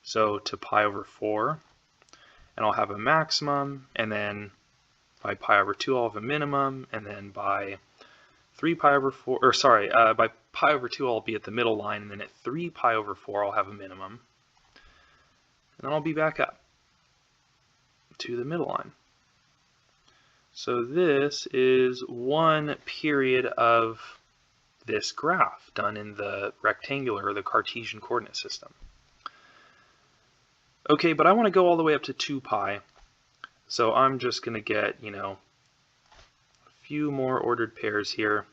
so to pi over 4, and I'll have a maximum, and then by pi over 2 I'll have a minimum, and then by 3 pi over 4, or sorry, by pi over 2 I'll be at the middle line, and then at 3 pi over 4 I'll have a minimum, and then I'll be back up to the middle line. So this is one period of this graph done in the rectangular or the Cartesian coordinate system. Okay, but I want to go all the way up to 2 pi. So I'm just going to get, a few more ordered pairs here.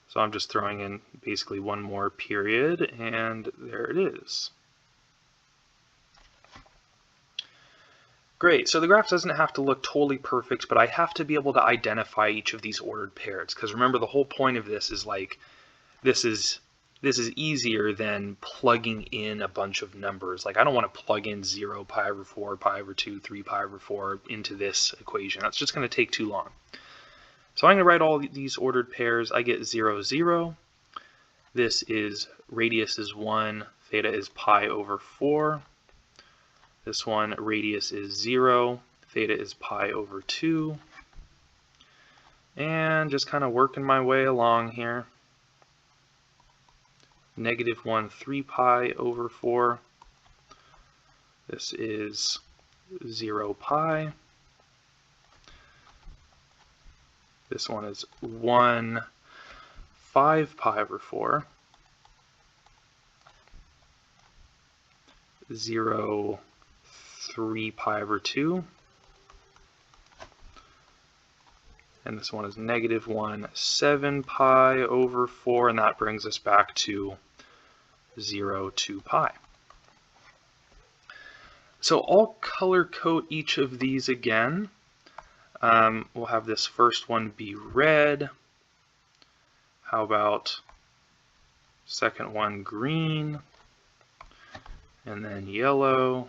So I'm just throwing in basically one more period, and there it is. Great, so the graph doesn't have to look totally perfect, but I have to be able to identify each of these ordered pairs, because remember the whole point of this is like, this is easier than plugging in a bunch of numbers. Like I don't want to plug in 0, pi over 4, pi over 2, 3 pi over 4 into this equation. That's just going to take too long. So I'm going to write all these ordered pairs. I get 0, 0. This is radius is 1, theta is pi over 4. This one, radius is 0, theta is pi over 2. And just kind of working my way along here. -1, 3 pi over 4. This is 0 pi. This one is 1 5 pi over 4. 0 3 pi over 2. And this one is negative 1 7 pi over 4, and that brings us back to 0 2 pi. So I'll color code each of these again. We'll have this first one be red. How about second one green, and then yellow,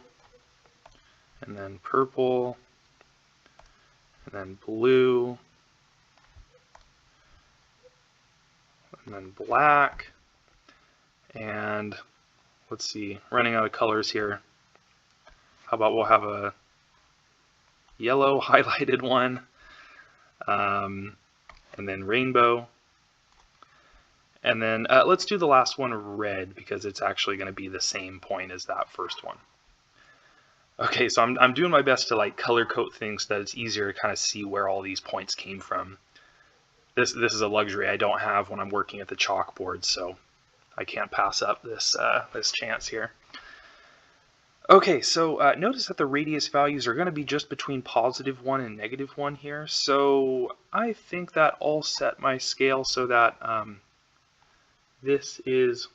and then purple, and then blue, and then black, and let's see, running out of colors here. How about we'll have a yellow highlighted one, and then rainbow, and then let's do the last one red, because it's actually going to be the same point as that first one. Okay, so I'm doing my best to like color code things so that it's easier to kind of see where all these points came from. This is a luxury I don't have when I'm working at the chalkboard, so I can't pass up this this chance here. Okay, so notice that the radius values are going to be just between +1 and -1 here. So I think that I'll set my scale so that this is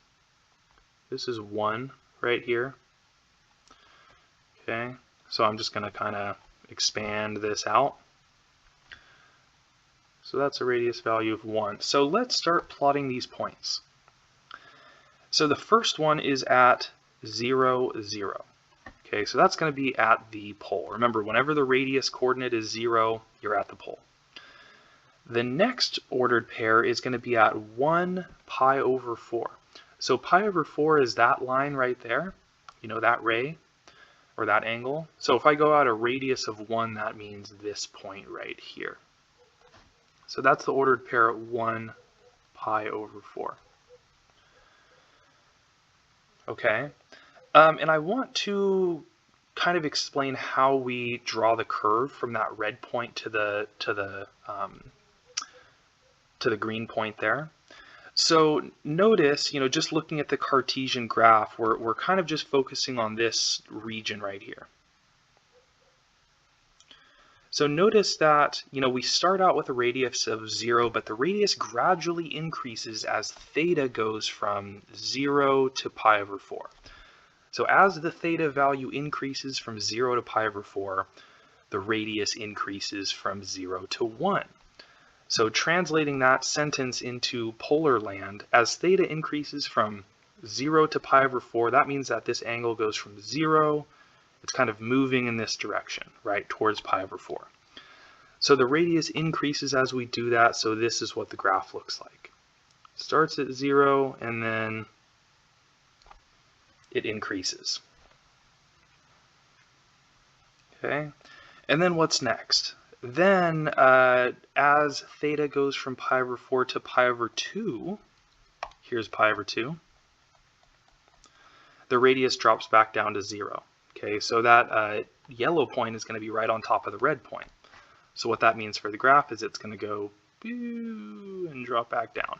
1 right here. Okay, so I'm just going to kind of expand this out. So that's a radius value of 1. So let's start plotting these points. So the first one is at 0 0. Okay, so that's going to be at the pole. Remember, whenever the radius coordinate is 0, you're at the pole. The next ordered pair is going to be at 1 pi over 4. So pi over 4 is that line right there, you know, that ray or that angle. So if I go out a radius of 1, that means this point right here. So that's the ordered pair at 1 pi over 4. Okay. And I want to kind of explain how we draw the curve from that red point to the green point there. So notice, you know, just looking at the Cartesian graph, we're kind of just focusing on this region right here. So notice that, you know, we start out with a radius of 0, but the radius gradually increases as theta goes from 0 to pi over 4. So as the theta value increases from 0 to pi over 4, the radius increases from 0 to 1. So translating that sentence into polar land, as theta increases from 0 to pi over 4, that means that this angle goes from 0, it's kind of moving in this direction, right, towards pi over 4. So the radius increases as we do that, so this is what the graph looks like. It starts at 0, and then it increases. Okay, and then what's next? Then as theta goes from pi over 4 to pi over 2, here's pi over 2, the radius drops back down to 0. Okay, so that yellow point is going to be right on top of the red point. So what that means for the graph is it's going to go and drop back down.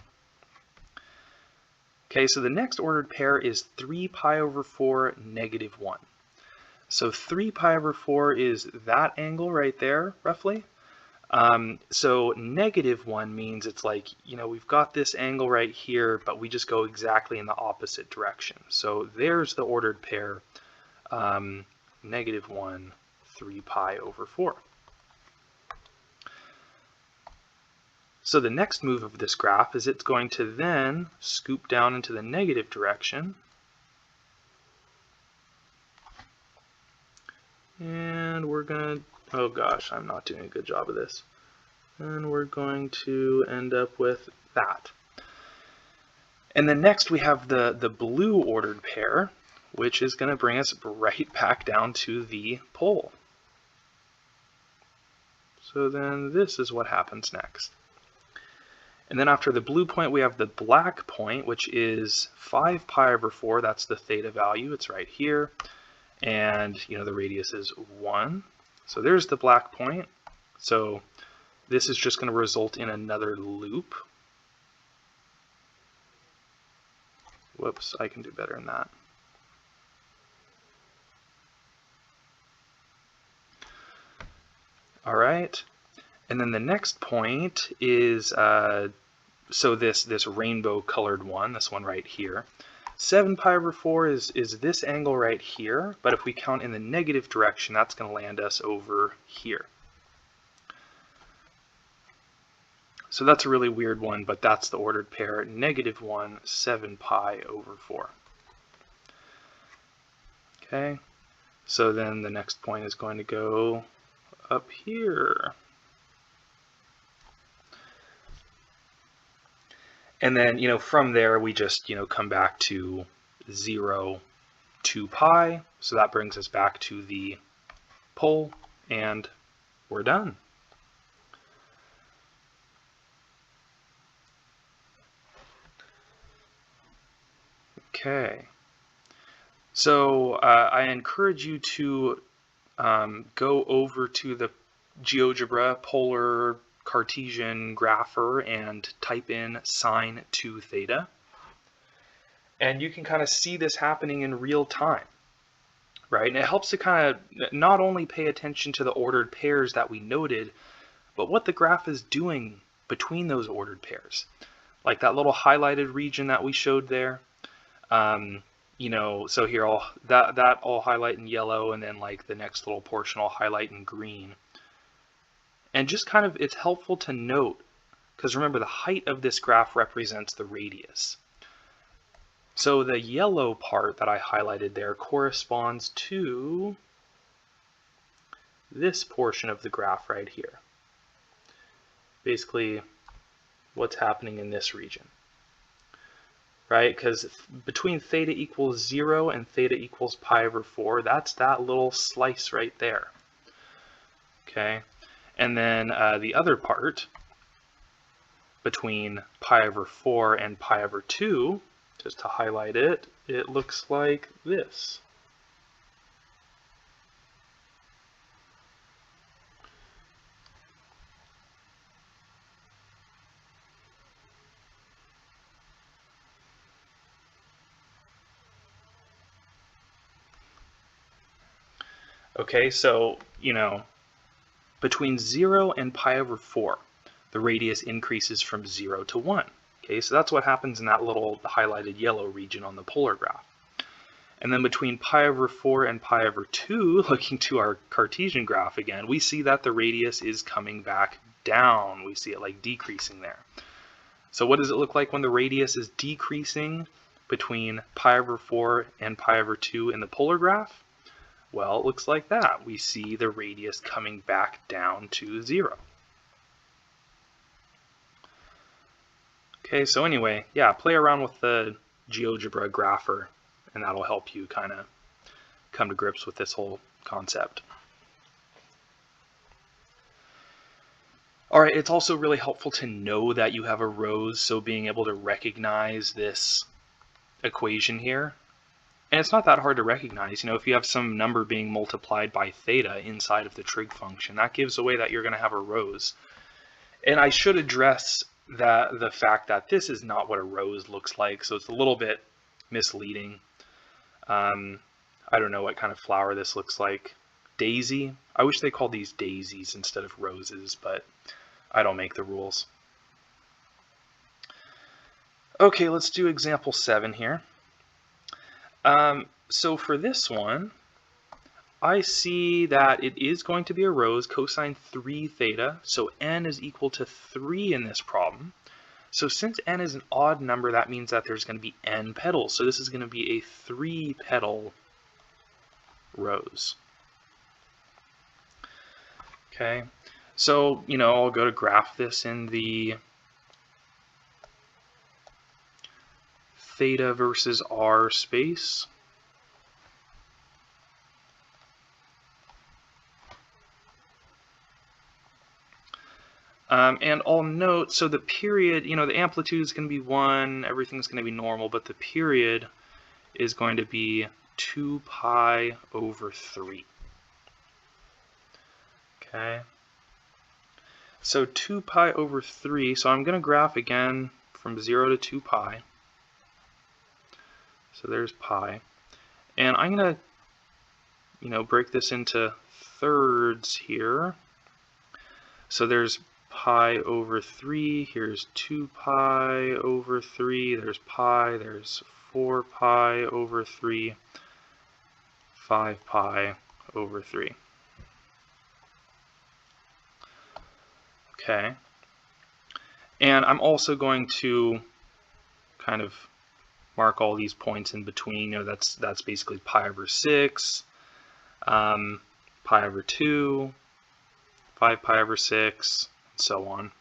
Okay, so the next ordered pair is 3 pi over 4 negative 1. So 3 pi over 4 is that angle right there, roughly. So negative 1 means it's like, you know, we've got this angle right here, but we just go exactly in the opposite direction. So there's the ordered pair, negative 1, 3 pi over 4. So the next move of this graph is it's going to then scoop down into the negative direction. And we're going to, oh gosh, I'm not doing a good job of this. And we're going to end up with that. And then next we have the blue ordered pair, which is going to bring us right back down to the pole. So then this is what happens next. And then after the blue point, we have the black point, which is 5 pi over 4. That's the theta value. It's right here. and the radius is 1. So there's the black point. So this is just going to result in another loop. Whoops, I can do better than that. All right, and then the next point is so this rainbow colored one, this one right here. 7 pi over 4 is this angle right here, but if we count in the negative direction, that's going to land us over here. So that's a really weird one, but that's the ordered pair, -1, 7 pi over 4. Okay, so then the next point is going to go up here. And then, from there, we just, come back to 0, 2 pi. So that brings us back to the pole, and we're done. Okay. So I encourage you to go over to the GeoGebra polar Cartesian grapher and type in sine 2 theta. And you can kind of see this happening in real time, right? And it helps to kind of not only pay attention to the ordered pairs that we noted, but what the graph is doing between those ordered pairs. Like that little highlighted region that we showed there. So here that I'll highlight in yellow, and then like the next little portion I'll highlight in green. And just kind of, it's helpful to note, because remember the height of this graph represents the radius. So the yellow part that I highlighted there corresponds to this portion of the graph right here. Basically, what's happening in this region. Right, because between theta equals 0 and theta equals pi over 4, that's that little slice right there. Okay, and then the other part between pi over 4 and pi over 2, just to highlight it, it looks like this. Okay, so, between 0 and pi over 4, the radius increases from 0 to 1. Okay, so that's what happens in that little highlighted yellow region on the polar graph. And then between pi over 4 and pi over 2, looking to our Cartesian graph again, we see that the radius is coming back down. We see it like decreasing there. So what does it look like when the radius is decreasing between pi over 4 and pi over 2 in the polar graph? Well, it looks like that. We see the radius coming back down to 0. Okay, so anyway, yeah, play around with the GeoGebra grapher, and that'll help you kind of come to grips with this whole concept. All right, it's also really helpful to know that you have a rose, so being able to recognize this equation here. And it's not that hard to recognize. If you have some number being multiplied by theta inside of the trig function, that gives away that you're going to have a rose. And I should address the fact that this is not what a rose looks like, so it's a little bit misleading. I don't know what kind of flower this looks like. Daisy? I wish they called these daisies instead of roses, but I don't make the rules. Okay, let's do example 7 here. So for this one, I see that it is going to be a rose, cosine 3 theta, so n is equal to 3 in this problem. So since n is an odd number, that means that there's going to be n petals. So this is going to be a 3-petal rose. Okay, so, I'll go to graph this in the theta versus r space. And I'll note, so the period, the amplitude is going to be 1, everything's going to be normal, but the period is going to be 2 pi over 3. Okay. So 2 pi over 3, so I'm going to graph again from 0 to 2 pi. So there's pi. And I'm going to, break this into thirds here. So there's pi over 3, here's 2 pi over 3, there's pi, there's 4 pi over 3, 5 pi over 3. Okay. And I'm also going to kind of mark all these points in between. That's basically pi over 6, pi over 2, 5 pi over 6, and so on.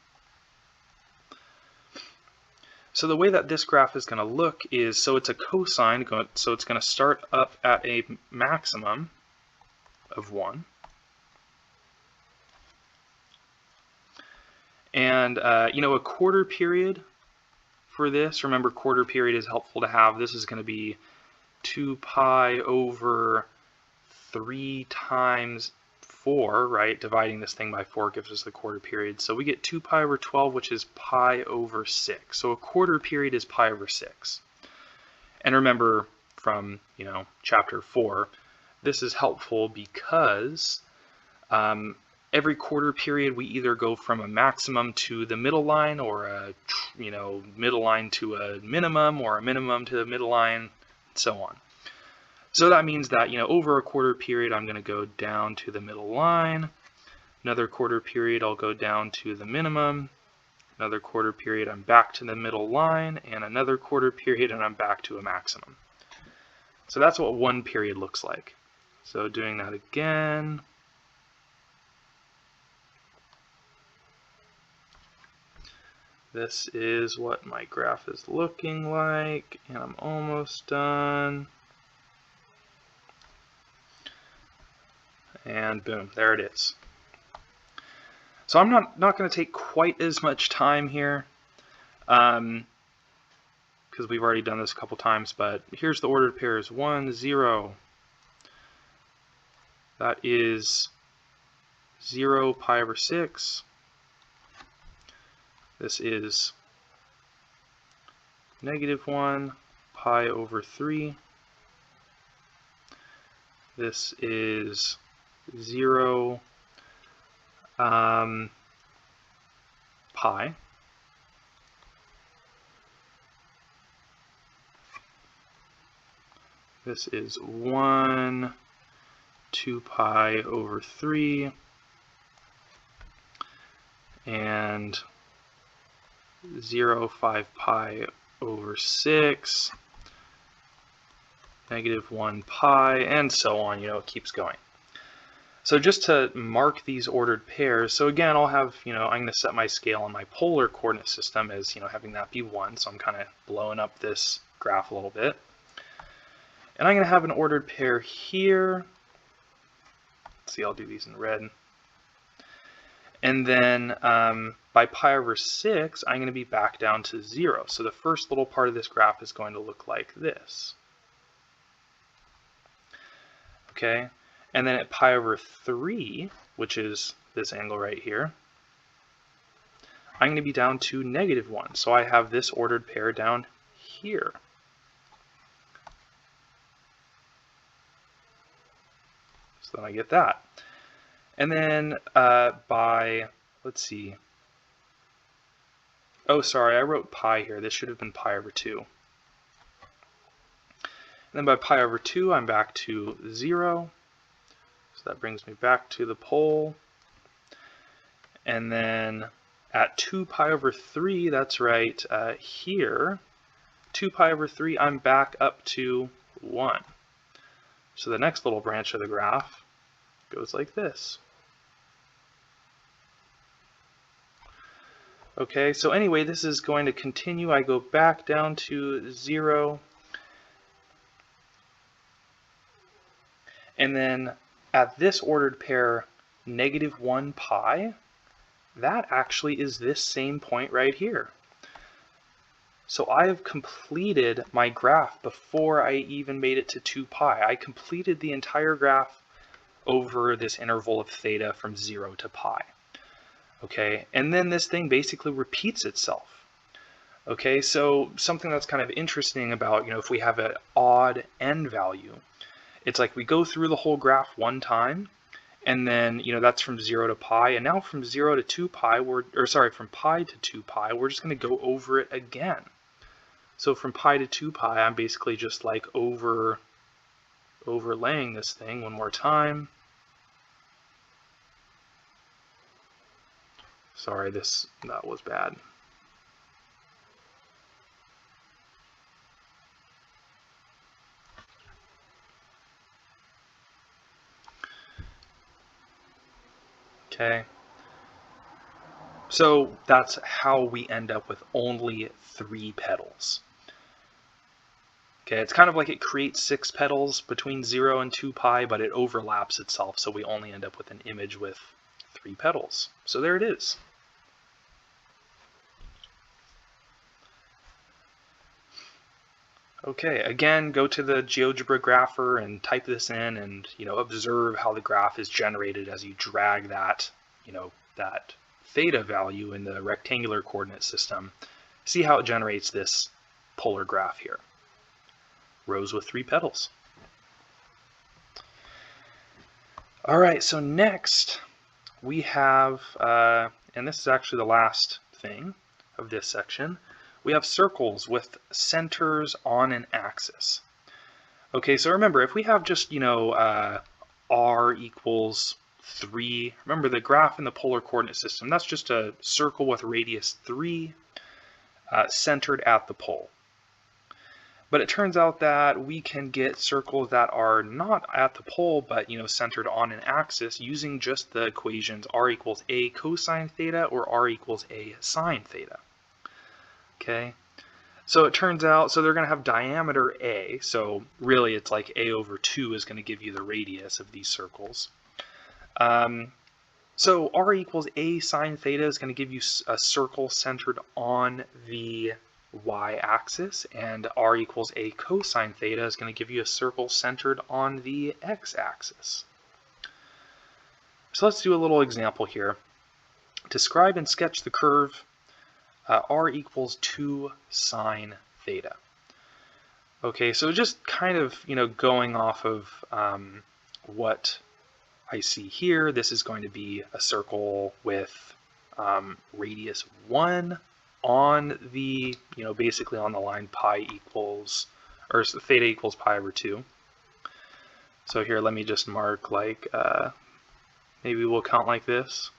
So the way that this graph is going to look is, so it's a cosine, so it's going to start up at a maximum of 1. And, a quarter period for this, remember quarter period is helpful to have. This is going to be 2 pi over 3 times 4, right? Dividing this thing by 4 gives us the quarter period. So we get 2 pi over 12, which is pi over 6. So a quarter period is pi over 6. And remember from, chapter 4, this is helpful because every quarter period we either go from a maximum to the middle line, or a middle line to a minimum, or a minimum to the middle line, and so on. So that means that over a quarter period I'm going to go down to the middle line. Another quarter period I'll go down to the minimum. Another quarter period I'm back to the middle line, and another quarter period and I'm back to a maximum. So that's what one period looks like. So doing that again. This is what my graph is looking like, and I'm almost done. And boom, there it is. So I'm not going to take quite as much time here, because we've already done this a couple times, but here's the ordered pairs: 1, 0. That is 0 pi over 6. This is -1 pi over 3. This is 0 pi. This is 1, 2 pi over 3. And 0, 5 pi over 6, -1 pi, and so on. It keeps going. So just to mark these ordered pairs, so again, I'll have, I'm going to set my scale on my polar coordinate system as, having that be 1, so I'm kind of blowing up this graph a little bit. And I'm going to have an ordered pair here. Let's see, I'll do these in red. And then by pi over 6, I'm going to be back down to 0. So the first little part of this graph is going to look like this. Okay, and then at pi over 3, which is this angle right here, I'm going to be down to -1. So I have this ordered pair down here. So then I get that. And then by, let's see. Oh, sorry, I wrote pi here. This should have been pi over 2. And then by pi over 2, I'm back to 0. So that brings me back to the pole. And then at 2 pi over 3, that's right here, 2 pi over 3, I'm back up to 1. So the next little branch of the graph goes like this. Okay, so anyway, this is going to continue. I go back down to 0. And then at this ordered pair, -1 pi, that actually is this same point right here. So I have completed my graph before I even made it to 2 pi. I completed the entire graph over this interval of theta from 0 to pi. Okay, and then this thing basically repeats itself. Okay, so something that's kind of interesting about, if we have an odd n value, it's like we go through the whole graph one time, and then, that's from 0 to pi, and now from 0 to 2 pi, from pi to 2 pi, we're just going to go over it again. So from pi to 2 pi, I'm basically just like overlaying this thing one more time. Sorry, that was bad. Okay. So that's how we end up with only 3 petals. Okay, it's kind of like it creates 6 petals between 0 and 2 pi, but it overlaps itself, so we only end up with an image with 3 petals. So there it is. Okay, again, go to the GeoGebra grapher and type this in and, observe how the graph is generated as you drag that, that theta value in the rectangular coordinate system. See how it generates this polar graph here. Rose with 3 petals. All right, so next we have, and this is actually the last thing of this section, we have circles with centers on an axis. Okay, so remember, if we have just, r equals 3, remember the graph in the polar coordinate system, that's just a circle with radius 3 centered at the pole. But it turns out that we can get circles that are not at the pole, but centered on an axis using just the equations r equals a cosine theta or r equals a sine theta. Okay, so it turns out, so they're going to have diameter a, so really it's like a over 2 is going to give you the radius of these circles. So r equals a sine theta is going to give you a circle centered on the y-axis, and r equals a cosine theta is going to give you a circle centered on the x-axis. So let's do a little example here. Describe and sketch the curve r equals 2 sine theta. Okay, so just kind of, going off of what I see here, this is going to be a circle with radius 1 on the, basically on the line pi equals, or theta equals pi over 2. So here, let me just mark like, maybe we'll count like this.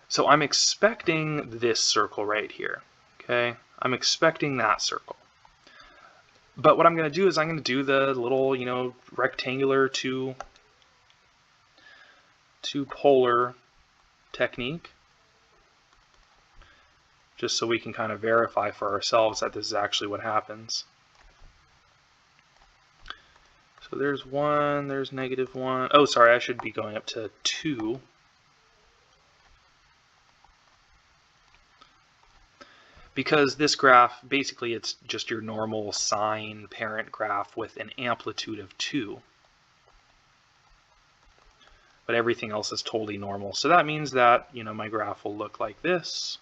So I'm expecting this circle right here, okay? I'm expecting that circle. But what I'm going to do is I'm going to do the little, rectangular to polar technique, just so we can kind of verify for ourselves that this is actually what happens. So there's 1, there's -1. Oh, sorry, I should be going up to 2. Because this graph, basically it's just your normal sine parent graph with an amplitude of 2. But everything else is totally normal. So that means that, my graph will look like this.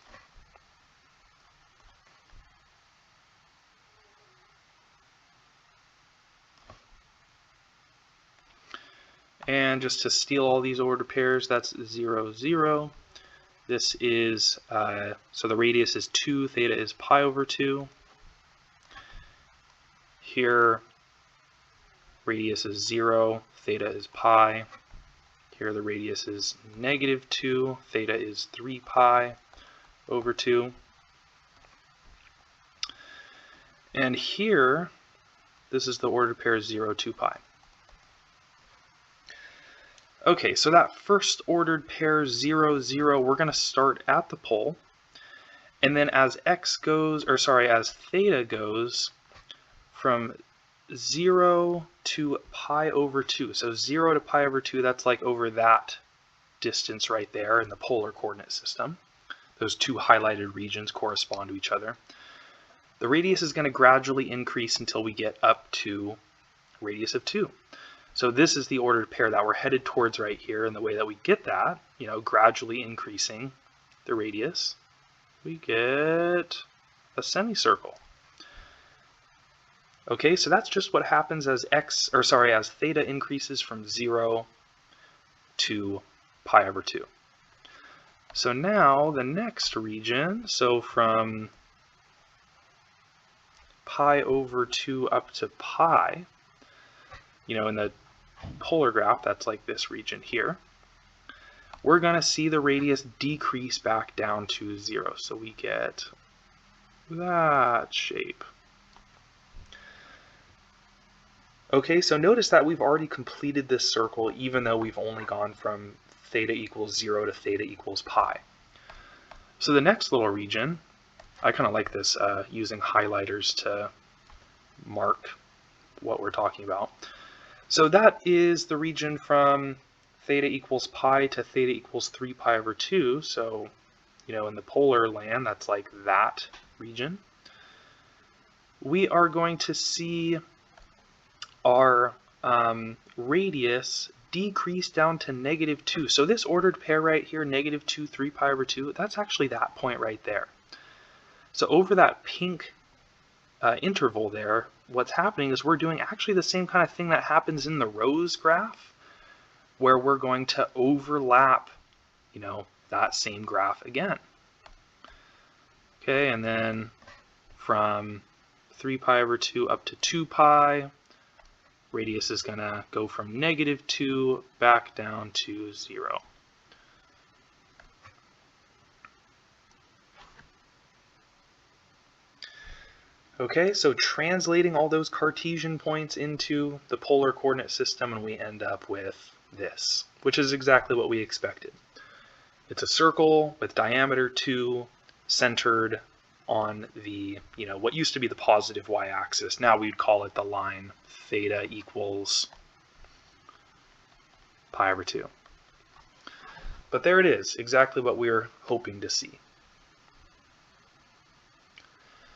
And just to steal all these ordered pairs, that's 0, 0. This is, so the radius is 2, theta is pi over 2. Here, radius is 0, theta is pi. Here the radius is -2, theta is 3 pi over 2. And here, this is the ordered pair 0, 2 pi. Okay, so that first ordered pair 0, 0, we're going to start at the pole. And then as as theta goes from 0 to pi over 2. So 0 to pi over 2, that's like over that distance right there in the polar coordinate system. those two highlighted regions correspond to each other. The radius is going to gradually increase until we get up to radius of 2. So this is the ordered pair that we're headed towards right here, and the way that we get that, gradually increasing the radius, we get a semicircle. Okay, so that's just what happens as as theta increases from 0 to pi over 2. So now the next region, so from pi over 2 up to pi, in the polar graph, that's like this region here, we're going to see the radius decrease back down to 0. So we get that shape. Okay, so notice that we've already completed this circle even though we've only gone from theta equals 0 to theta equals pi. So the next little region, I kind of like this, using highlighters to mark what we're talking about. So that is the region from theta equals pi to theta equals 3 pi over 2. So, in the polar land, that's like that region. We are going to see our radius decrease down to -2. So this ordered pair right here, -2, 3 pi over 2, that's actually that point right there. So over that pink interval there, what's happening is we're doing actually the same kind of thing that happens in the rose graph, where we're going to overlap, that same graph again. Okay, and then from 3 pi over 2 up to 2 pi, radius is going to go from -2 back down to 0. Okay, so translating all those Cartesian points into the polar coordinate system, and we end up with this, which is exactly what we expected. It's a circle with diameter 2, centered on the, what used to be the positive y-axis. Now we'd call it the line theta equals pi over 2. But there it is, exactly what we were hoping to see.